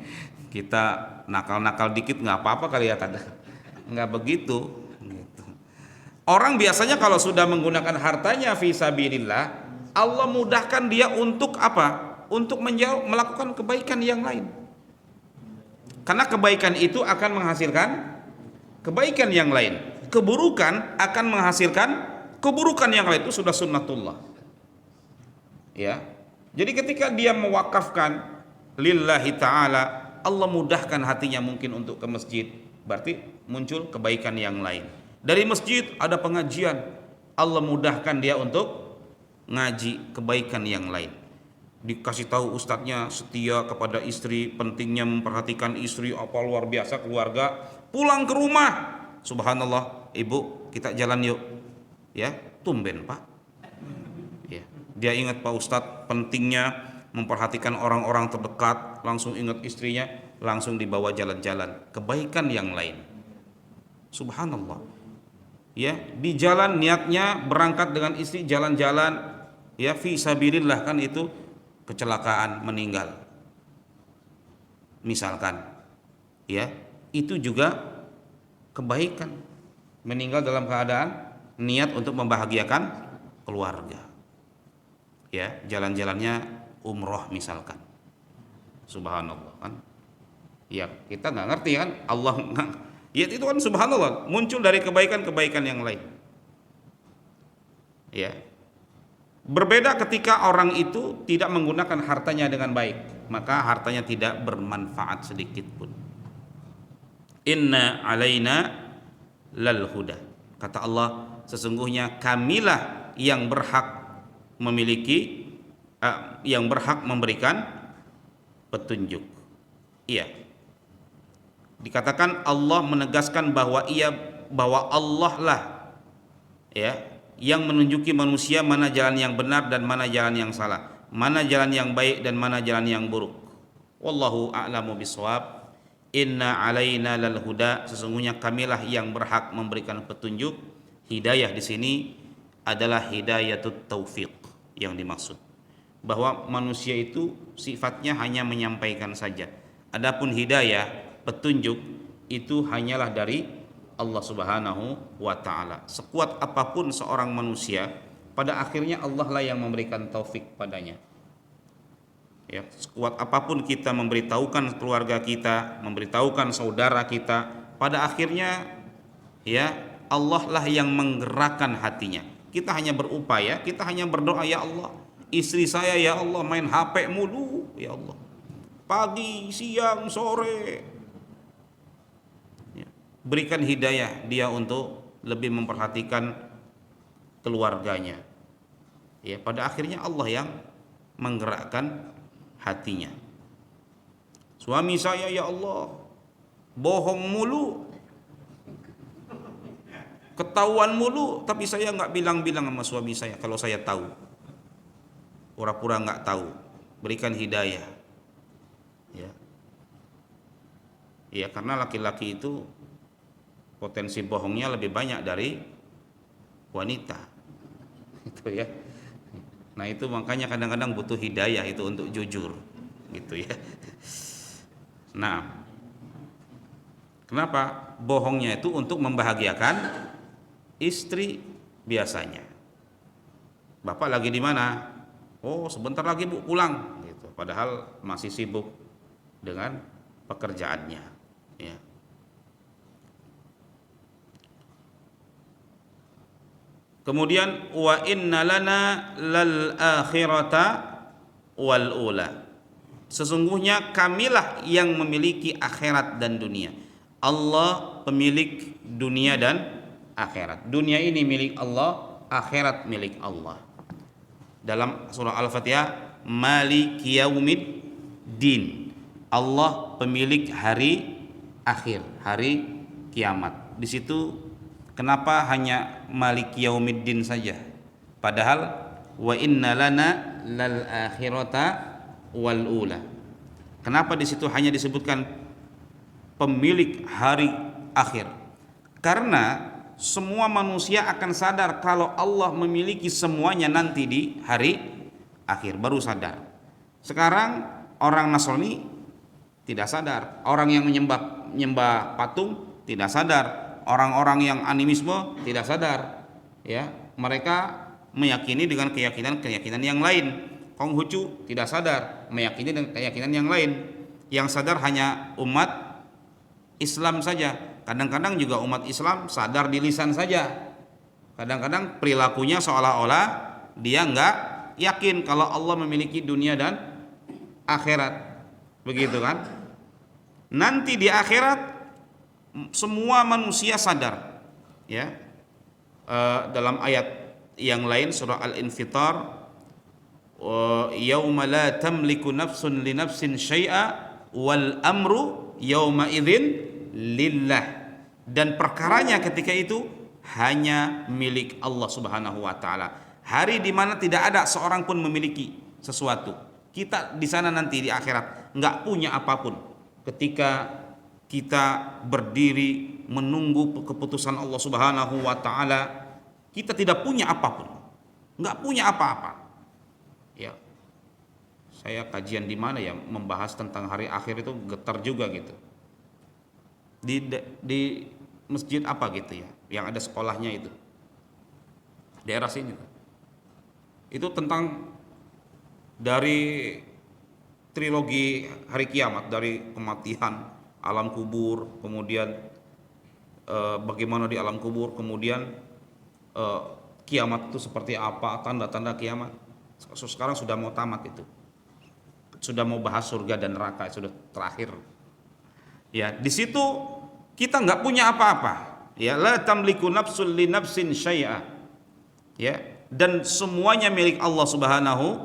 kita nakal-nakal dikit nggak apa-apa kali ya, kada nggak begitu gitu. Orang biasanya kalau sudah menggunakan hartanya fisabilillah, Allah mudahkan dia untuk apa? Untuk melakukan kebaikan yang lain, karena kebaikan itu akan menghasilkan kebaikan yang lain. Keburukan akan menghasilkan keburukan yang lain. Itu sudah sunnatullah. Ya. Jadi ketika dia mewakafkan lillahi ta'ala, Allah mudahkan hatinya mungkin untuk ke masjid, berarti muncul kebaikan yang lain. Dari masjid ada pengajian, Allah mudahkan dia untuk ngaji kebaikan yang lain. Dikasih tahu ustadznya setia kepada istri, pentingnya memperhatikan istri, apa luar biasa keluarga. Pulang ke rumah, subhanallah, ibu kita jalan yuk, ya tumben Pak, ya dia ingat Pak Ustadz pentingnya memperhatikan orang-orang terdekat, langsung ingat istrinya, langsung dibawa jalan-jalan kebaikan yang lain. Subhanallah, ya di jalan niatnya berangkat dengan istri jalan-jalan, ya fi sabilillah, kan itu kecelakaan meninggal misalkan, ya itu juga kebaikan, meninggal dalam keadaan niat untuk membahagiakan keluarga. Ya, jalan-jalannya umroh misalkan. Subhanallah kan. Ya, kita nggak ngerti kan, Allah ya itu kan subhanallah, muncul dari kebaikan-kebaikan yang lain. Ya. Berbeda ketika orang itu tidak menggunakan hartanya dengan baik, maka hartanya tidak bermanfaat sedikit pun. Inna alaina lal huda. Kata Allah, sesungguhnya kamilah yang berhak memiliki, yang berhak memberikan petunjuk. Iya. Dikatakan Allah menegaskan bahwa bahwa Allah lah, ya, yang menunjuki manusia mana jalan yang benar dan mana jalan yang salah, mana jalan yang baik dan mana jalan yang buruk. Wallahu a'lamu bishawab. Inna alaina lal huda, sesungguhnya kamilah yang berhak memberikan petunjuk. Hidayah di sini adalah hidayatut taufiq yang dimaksud, bahwa manusia itu sifatnya hanya menyampaikan saja. Adapun hidayah, petunjuk, itu hanyalah dari Allah Subhanahu wa taala. Sekuat apapun seorang manusia, pada akhirnya Allah lah yang memberikan taufik padanya. Ya, sekuat apapun kita memberitahukan keluarga kita, memberitahukan saudara kita, pada akhirnya ya Allah lah yang menggerakkan hatinya. Kita hanya berupaya, kita hanya berdoa, ya Allah, istri saya ya Allah main HP mulu, ya Allah, pagi, siang, sore. Ya, berikan hidayah dia untuk lebih memperhatikan keluarganya. Ya, pada akhirnya Allah yang menggerakkan hatinya. Suami saya ya Allah bohong mulu, ketahuan mulu, tapi saya nggak bilang-bilang sama suami saya kalau saya tahu, pura-pura nggak tahu. Berikan hidayah, ya, ya, karena laki-laki itu potensi bohongnya lebih banyak dari wanita, itu ya. Nah itu makanya kadang-kadang butuh hidayah itu untuk jujur, gitu ya. Nah, kenapa? Bohongnya itu untuk membahagiakan istri biasanya. Bapak lagi di mana? Oh sebentar lagi Bu pulang, gitu. Padahal masih sibuk dengan pekerjaannya. Ya. Kemudian wa inna lana lal akhirata wal ula. Sesungguhnya kamilah yang memiliki akhirat dan dunia. Allah pemilik dunia dan akhirat. Dunia ini milik Allah, akhirat milik Allah. Dalam surah Al-Fatihah, Maliki Yaumiddin. Allah pemilik hari akhir, hari kiamat. Di situ kenapa hanya Maliki Yaumiddin saja? Padahal wa inna lana lal akhirata wal ula. Kenapa di situ hanya disebutkan pemilik hari akhir? Karena semua manusia akan sadar kalau Allah memiliki semuanya nanti di hari akhir, baru sadar. Sekarang orang Nasrani tidak sadar, orang yang menyembah patung tidak sadar, orang-orang yang animisme tidak sadar, ya, mereka meyakini dengan keyakinan yang lain. Konghucu tidak sadar, meyakini dengan keyakinan yang lain. Yang sadar hanya umat Islam saja. Kadang-kadang juga umat Islam sadar di lisan saja. Kadang-kadang perilakunya seolah-olah dia nggak yakin kalau Allah memiliki dunia dan akhirat, begitu kan? Nanti di akhirat semua manusia sadar, ya. Dalam ayat yang lain surah Al-Infitar, yauma la tamliku nafsun li nafsin syai'a wal amru yauma idzin lillah, dan perkaranya ketika itu hanya milik Allah Subhanahu wa taala. Hari di mana tidak ada seorang pun memiliki sesuatu. Kita di sana nanti di akhirat nggak punya apapun. Ketika kita berdiri menunggu keputusan Allah Subhanahu wa taala, kita tidak punya apapun. Nggak punya apa-apa. Ya. Saya kajian di mana ya membahas tentang hari akhir itu getar juga gitu. Di masjid apa gitu ya, yang ada sekolahnya itu, daerah sini. Itu tentang dari trilogi hari kiamat, dari kematian, alam kubur, kemudian bagaimana di alam kubur, kemudian kiamat itu seperti apa, tanda-tanda kiamat. Sekarang sudah mau tamat itu, sudah mau bahas surga dan neraka, sudah terakhir. Ya, di situ kita nggak punya apa-apa. Ya, la tamliku nafsun li nafsin syai'a. Ya, dan semuanya milik Allah Subhanahu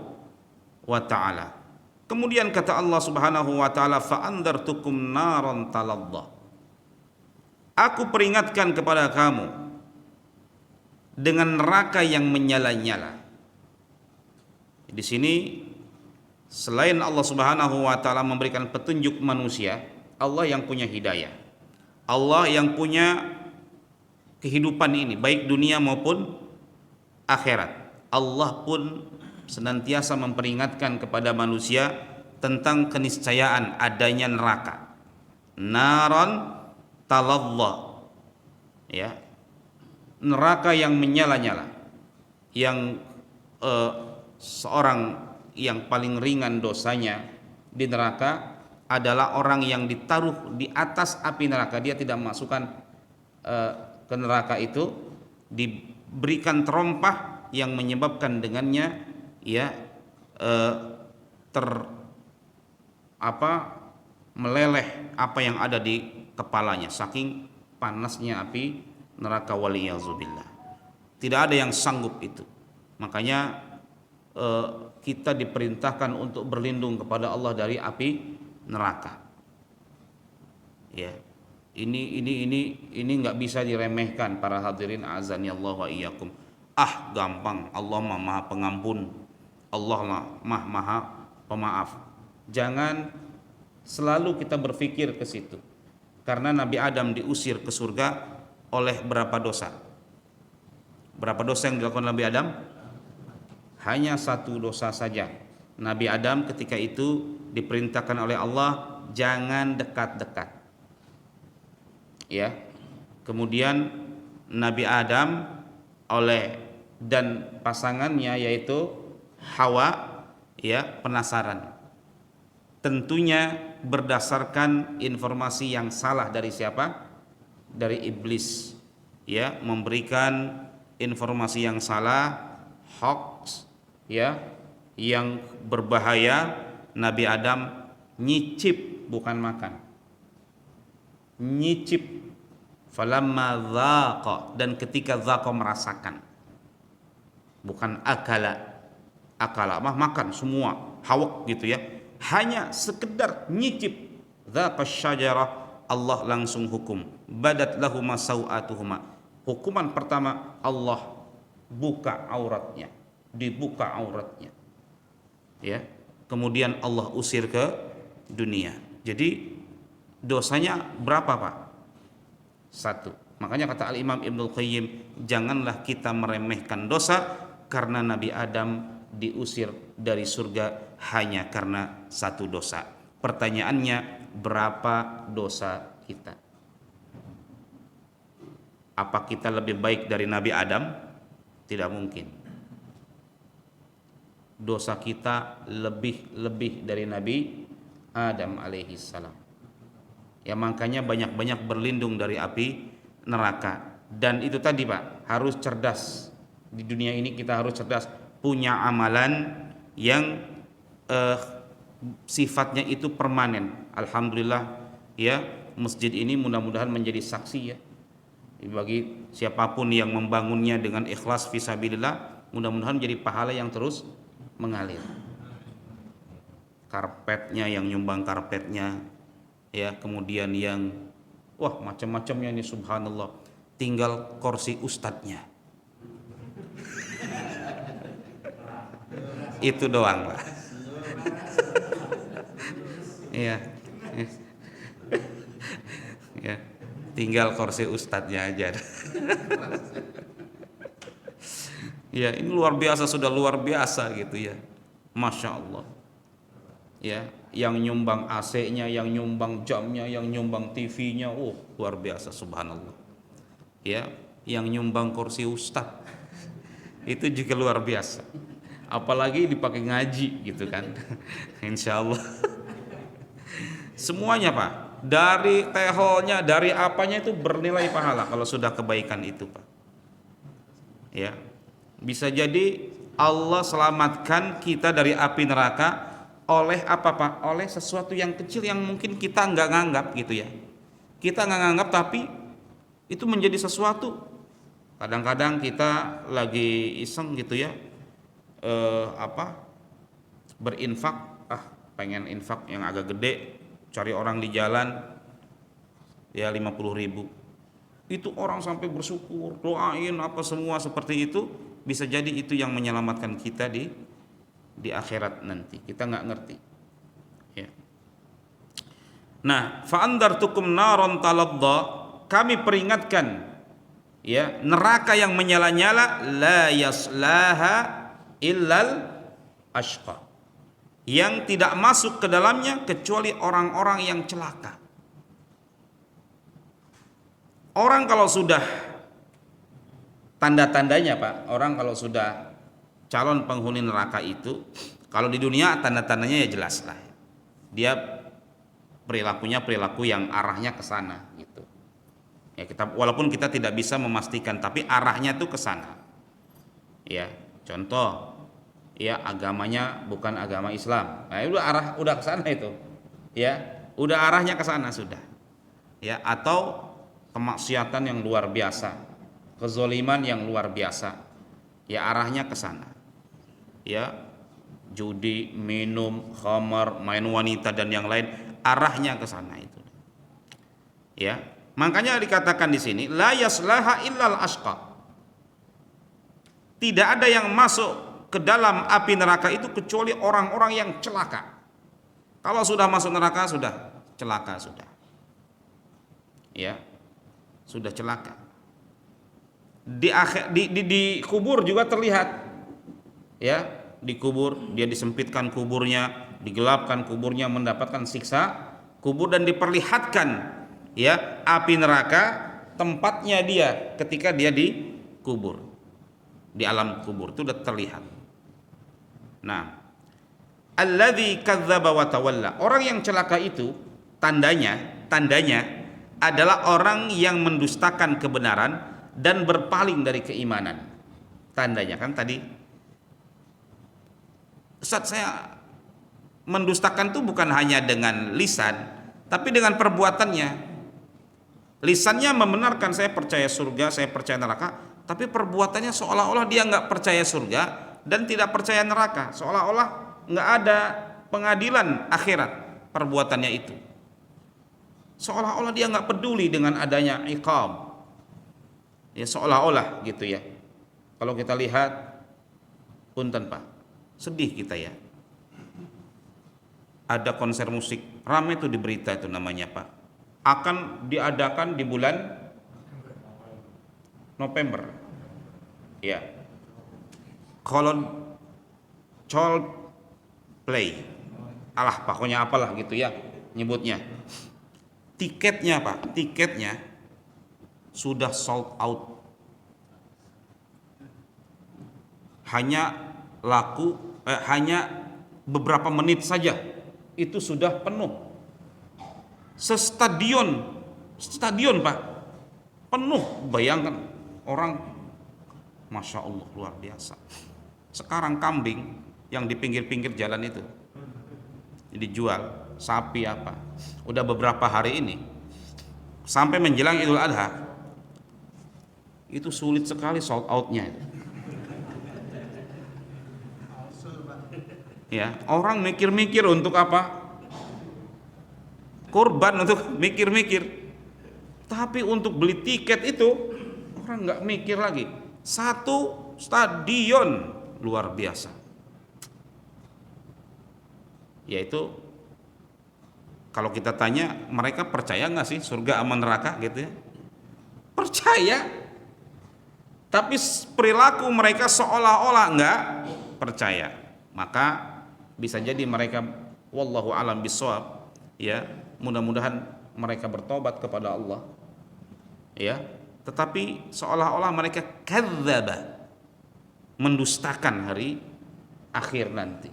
wa taala. Kemudian kata Allah Subhanahu wa taala, fa andartukum naran taladdah. Aku peringatkan kepada kamu dengan neraka yang menyala-nyala. Di sini selain Allah Subhanahu wa taala memberikan petunjuk manusia, Allah yang punya hidayah. Allah yang punya kehidupan ini baik dunia maupun akhirat. Allah pun senantiasa memperingatkan kepada manusia tentang keniscayaan adanya neraka. Naron talazza, ya, neraka yang menyala-nyala, yang seorang yang paling ringan dosanya di neraka adalah orang yang ditaruh di atas api neraka. Dia tidak memasukkan ke neraka itu, diberikan terompah yang menyebabkan dengannya ya meleleh apa yang ada di kepalanya saking panasnya api neraka, waliyazubillah. Tidak ada yang sanggup itu. Makanya kita diperintahkan untuk berlindung kepada Allah dari api neraka. Ya. Ini nggak bisa diremehkan para hadirin azani Allah wa iyyakum. Gampang, Allah Maha Pengampun. Allah Maha Pemaaf. Jangan selalu kita berpikir ke situ. Karena Nabi Adam diusir ke surga oleh berapa dosa? Berapa dosa yang dilakukan Nabi Adam? Hanya satu dosa saja. Nabi Adam ketika itu diperintahkan oleh Allah jangan dekat-dekat. Ya. Kemudian Nabi Adam dan pasangannya yaitu Hawa ya penasaran. Tentunya berdasarkan informasi yang salah dari siapa? Dari iblis. Ya, memberikan informasi yang salah, hoax ya, yang berbahaya. Nabi Adam nyicip, bukan makan, nyicip. Falamma dzaqa, dan ketika dzaqa merasakan, bukan akala mah makan semua hawak gitu ya, hanya sekedar nyicip. Dzaqa syajarah, Allah langsung hukum, badat lahuma sau'atuhuma. Hukuman pertama, Allah buka auratnya, dibuka auratnya ya. Kemudian Allah usir ke dunia. Jadi dosanya berapa Pak? Satu. Makanya kata Al-Imam Ibnul Qayyim, janganlah kita meremehkan dosa karena Nabi Adam diusir dari surga hanya karena satu dosa. Pertanyaannya, berapa dosa kita? Apa kita lebih baik dari Nabi Adam? Tidak mungkin. Dosa kita lebih dari Nabi Adam alaihi salam. Ya makanya banyak-banyak berlindung dari api neraka. Dan itu tadi Pak, harus cerdas. Di dunia ini kita harus cerdas, punya amalan yang sifatnya itu permanen. Alhamdulillah ya, masjid ini mudah-mudahan menjadi saksi ya. Bagi siapapun yang membangunnya dengan ikhlas fisabilillah, mudah-mudahan menjadi pahala yang terus mengalir. Karpetnya, yang nyumbang karpetnya ya, kemudian yang macam-macamnya ini subhanallah, tinggal kursi ustadznya itu doang Pak. Iya ya, tinggal kursi ustadznya aja. Ya ini luar biasa, sudah luar biasa gitu ya, masya Allah ya. Yang nyumbang AC-nya, yang nyumbang jamnya, yang nyumbang TV-nya, luar biasa subhanallah ya. Yang nyumbang kursi ustadz itu juga luar biasa, apalagi dipakai ngaji gitu kan. Insya Allah semuanya Pak, dari teholnya, dari apanya itu bernilai pahala kalau sudah kebaikan itu Pak ya. Bisa jadi Allah selamatkan kita dari api neraka oleh apa Pak? Oleh sesuatu yang kecil yang mungkin kita nggak nganggap gitu ya. Kita nggak nganggap tapi itu menjadi sesuatu. Kadang-kadang kita lagi iseng gitu ya, berinfak, pengen infak yang agak gede, cari orang di jalan ya 50.000. Itu orang sampai bersyukur, doain apa semua seperti itu, bisa jadi itu yang menyelamatkan kita di akhirat nanti. Kita nggak ngerti. Ya. Nah, fa'andartukum naron taladda, kami peringatkan ya, neraka yang menyala-nyala, la yaslaha illal ashqa, yang tidak masuk ke dalamnya kecuali orang-orang yang celaka. Orang kalau sudah, tanda-tandanya Pak, orang kalau sudah calon penghuni neraka itu, kalau di dunia tanda-tandanya ya jelas lah, dia perilakunya perilaku yang arahnya ke sana gitu. Ya, walaupun kita tidak bisa memastikan, tapi arahnya tuh ke sana. Ya, contoh, ya agamanya bukan agama Islam, nah udah ke sana itu, ya udah arahnya ke sana sudah. Ya, atau kemaksiatan yang luar biasa, kezoliman yang luar biasa, ya arahnya ke sana. Ya, judi, minum, khamar, main wanita dan yang lain, arahnya ke sana itu. Ya, makanya dikatakan di sini la yaslaha illal ashqa. Tidak ada yang masuk ke dalam api neraka itu kecuali orang-orang yang celaka. Kalau sudah masuk neraka sudah celaka sudah. Ya, sudah celaka. Di kubur juga terlihat. Ya, di kubur dia disempitkan kuburnya, digelapkan kuburnya, mendapatkan siksa kubur dan diperlihatkan ya api neraka tempatnya dia ketika dia di kubur. Di alam kubur itu sudah terlihat. Nah, alladzi kadzdzaba wa tawalla. Orang yang celaka itu tandanya adalah orang yang mendustakan kebenaran dan berpaling dari keimanan. Tandanya kan tadi, Ustaz, saya mendustakan itu bukan hanya dengan lisan, tapi dengan perbuatannya. Lisannya membenarkan saya percaya surga, saya percaya neraka, tapi perbuatannya seolah-olah dia nggak percaya surga dan tidak percaya neraka, seolah-olah nggak ada pengadilan akhirat perbuatannya itu. Seolah-olah dia nggak peduli dengan adanya iqab, ya seolah-olah gitu ya. Kalau kita lihat, punten Pak, sedih kita ya. Ada konser musik, ramai itu di berita itu namanya Pak, akan diadakan di bulan November, ya. Coldplay, alah pokoknya apalah gitu ya nyebutnya. Tiketnya Pak, tiketnya sudah sold out. Hanya beberapa menit saja itu sudah penuh. Stadion Pak, penuh. Bayangkan orang, Masya Allah luar biasa. Sekarang kambing yang di pinggir-pinggir jalan itu dijual, sapi apa, udah beberapa hari ini sampai menjelang Idul Adha itu sulit sekali sold outnya itu. Ya, orang mikir-mikir untuk apa? Korban untuk mikir-mikir. Tapi untuk beli tiket itu orang nggak mikir lagi. Satu stadion luar biasa. Yaitu kalau kita tanya mereka percaya nggak sih surga aman neraka gitu ya? Percaya. Tapi perilaku mereka seolah-olah nggak percaya. Maka bisa jadi mereka, wallahu alam bisawab, ya mudah-mudahan mereka bertobat kepada Allah, ya. Tetapi seolah-olah mereka kadzdzaba, mendustakan hari akhir nanti,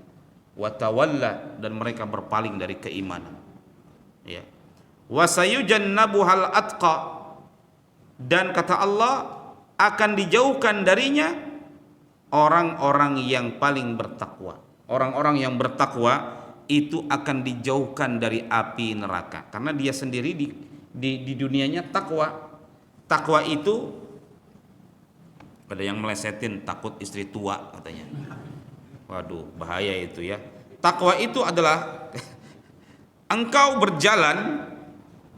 watawalla, dan mereka berpaling dari keimanan, ya. Wasayujannabuhal atqa, dan kata Allah akan dijauhkan darinya orang-orang yang paling bertakwa. Orang-orang yang bertakwa itu akan dijauhkan dari api neraka karena dia sendiri di dunianya takwa. Takwa itu ada yang melesetin takut istri tua katanya. Waduh, bahaya itu ya. Takwa itu adalah engkau berjalan,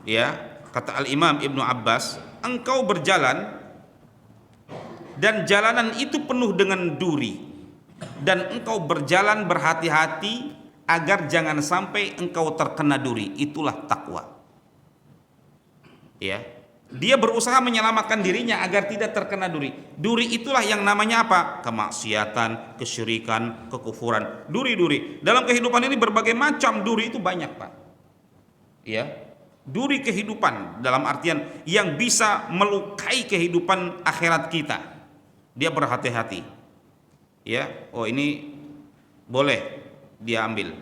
ya, kata Al-Imam Ibnu Abbas, engkau berjalan dan jalanan itu penuh dengan duri, dan engkau berjalan berhati-hati agar jangan sampai engkau terkena duri, itulah takwa. Ya, dia berusaha menyelamatkan dirinya agar tidak terkena duri. Duri itulah yang namanya apa? Kemaksiatan, kesyirikan, kekufuran. Duri-duri dalam kehidupan ini berbagai macam duri itu banyak, Pak. Ya, duri kehidupan dalam artian yang bisa melukai kehidupan akhirat kita. Dia berhati-hati. Ya, oh ini boleh dia ambil.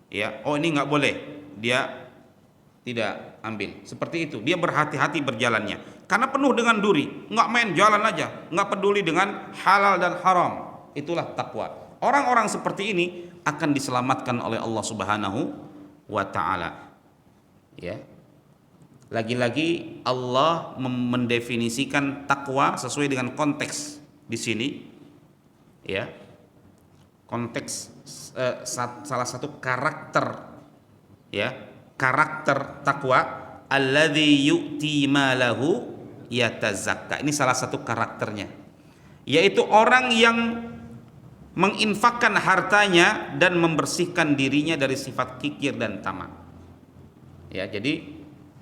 Ya, oh ini nggak boleh dia tidak ambil. Seperti itu. Dia berhati-hati berjalannya. Karena penuh dengan duri. Nggak main jalan aja. Nggak peduli dengan halal dan haram. Itulah takwa. Orang-orang seperti ini akan diselamatkan oleh Allah Subhanahu wa Ta'ala. Ya. Lagi-lagi Allah mendefinisikan takwa sesuai dengan konteks di sini. Ya, konteks salah satu karakter, ya, karakter takwa, alladzi yu'ti malahu yatazakka. Ini salah satu karakternya, yaitu orang yang menginfakkan hartanya dan membersihkan dirinya dari sifat kikir dan tamak. Ya, jadi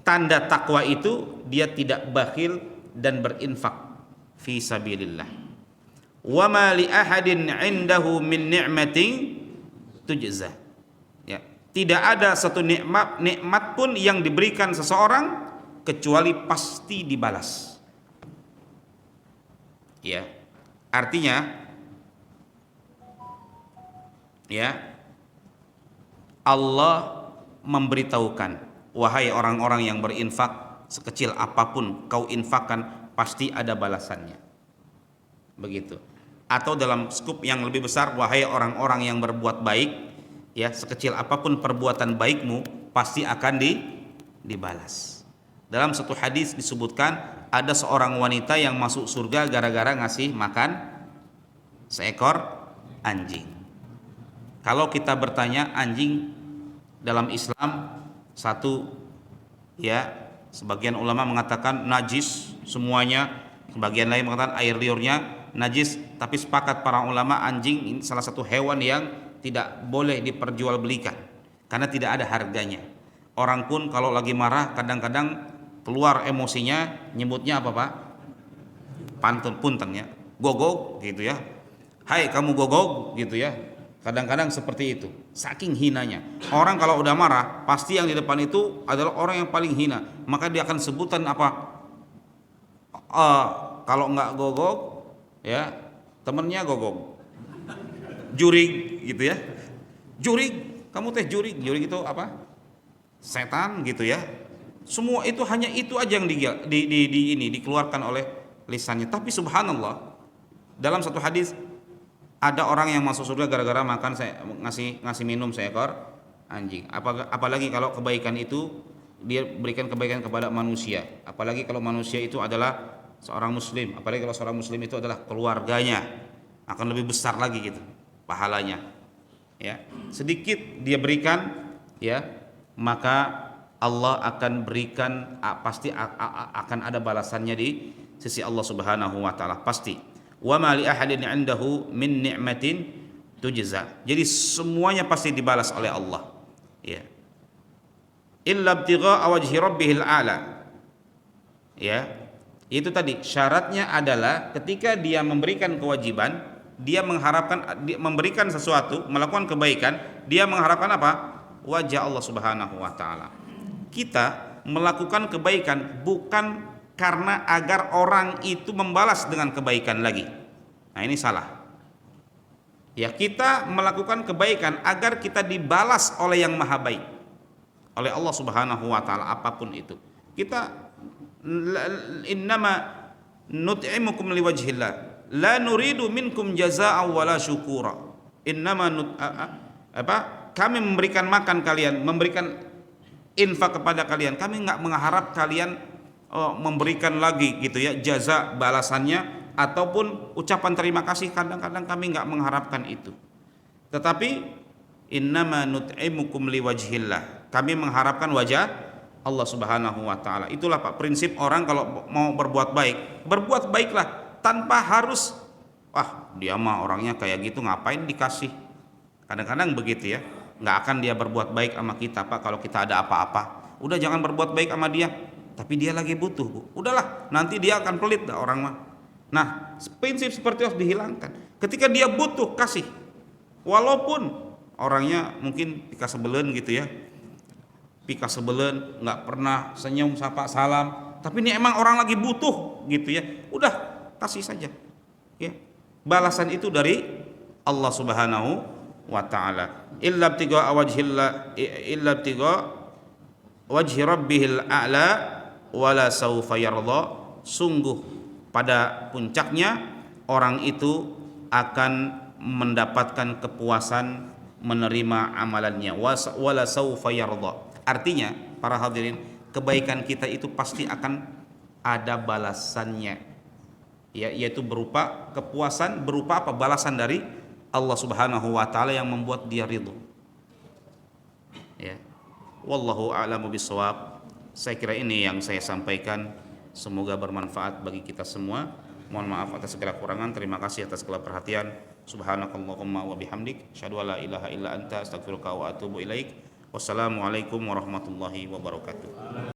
tanda takwa itu dia tidak bakhil dan berinfak fi sabilillah. Wa ma li ahadin 'indahu min ni'matin tujza. Ya, tidak ada satu nikmat pun yang diberikan seseorang kecuali pasti dibalas. Ya. Artinya ya, Allah memberitahukan, wahai orang-orang yang berinfak, sekecil apapun kau infakkan pasti ada balasannya. Begitu. Atau dalam skup yang lebih besar, wahai orang-orang yang berbuat baik, ya, sekecil apapun perbuatan baikmu pasti akan dibalas. Dalam satu hadis disebutkan ada seorang wanita yang masuk surga gara-gara ngasih makan seekor anjing. Kalau kita bertanya, anjing dalam Islam satu, ya, sebagian ulama mengatakan najis semuanya, sebagian lain mengatakan air liurnya najis, tapi sepakat para ulama anjing ini salah satu hewan yang tidak boleh diperjualbelikan karena tidak ada harganya. Orang pun kalau lagi marah kadang-kadang keluar emosinya, nyebutnya apa, Pak? Pantun, punten ya, gogog gitu ya. Hai kamu gogog gitu ya. Kadang-kadang seperti itu, saking hinanya. Orang kalau udah marah pasti yang di depan itu adalah orang yang paling hina, maka dia akan sebutan apa? Kalau nggak gogog, ya temennya gogog, jurig gitu ya, jurig, kamu teh jurig, jurig itu apa? Setan gitu ya. Semua itu hanya itu aja yang dikeluarkan oleh lisannya. Tapi subhanallah, dalam satu hadis ada orang yang masuk surga gara-gara makan ngasih minum seekor anjing. Apalagi kalau kebaikan itu dia berikan kebaikan kepada manusia, apalagi kalau manusia itu adalah seorang muslim, apalagi kalau seorang muslim itu adalah keluarganya, akan lebih besar lagi gitu pahalanya. Ya, sedikit dia berikan, ya, maka Allah akan berikan, pasti akan ada balasannya di sisi Allah Subhanahu wa Ta'ala, pasti. Wa ma li ahadin 'indahu min ni'matin tujza. Jadi semuanya pasti dibalas oleh Allah. Ya. Illa ibtigha'a wajhi rabbihil a'la. Ya. Itu tadi syaratnya adalah ketika dia memberikan kewajiban, dia mengharapkan, memberikan sesuatu, melakukan kebaikan, dia mengharapkan apa? Wajah Allah Subhanahu wa Ta'ala. Kita melakukan kebaikan bukan karena agar orang itu membalas dengan kebaikan lagi. Nah, ini salah. Ya, kita melakukan kebaikan agar kita dibalas oleh yang maha baik, oleh Allah Subhanahu wa Ta'ala, apapun itu. Kita innama nut'imukum liwajhillah la nuridu minkum jazaa'an wala syukura. Innama kami memberikan makan kalian, memberikan infak kepada kalian, kami enggak mengharap kalian memberikan lagi gitu ya, jaza, balasannya ataupun ucapan terima kasih. Kadang-kadang kami enggak mengharapkan itu, tetapi innama nut'imukum liwajhillah, kami mengharapkan wajah Allah Subhanahu wa taala. Itulah Pak prinsip orang kalau mau berbuat baik. Berbuat baiklah tanpa harus dia mah orangnya kayak gitu ngapain dikasih. Kadang-kadang begitu ya. Nggak akan dia berbuat baik sama kita Pak kalau kita ada apa-apa. Udah jangan berbuat baik sama dia. Tapi dia lagi butuh, Bu. Udahlah, nanti dia akan pelit dah orang mah. Nah, prinsip seperti itu harus dihilangkan. Ketika dia butuh, kasih. Walaupun orangnya mungkin pika sebelen gitu ya. Pika sebelen, nggak pernah senyum sapa salam, tapi ini emang orang lagi butuh gitu ya, udah kasih saja ya. Balasan itu dari Allah Subhanahu wa taala. Illa ibtigha wajhi rabbihil a'la wala saufa yarda. Sungguh pada puncaknya orang itu akan mendapatkan kepuasan menerima amalannya, wala saufa yarda. Artinya para hadirin, kebaikan kita itu pasti akan ada balasannya ya, yaitu berupa kepuasan, berupa apa? Balasan dari Allah Subhanahu wa taala yang membuat dia ridho ya. Wallahu a'lamu bishawab. Saya kira ini yang saya sampaikan, semoga bermanfaat bagi kita semua. Mohon maaf atas segala kurangan. Terima kasih atas segala perhatian. Subhanakallahumma wa bihamdik, asyhadu an la ilaha illa anta, astaghfiruka wa atubu ilaik. Wassalamualaikum warahmatullahi wabarakatuh.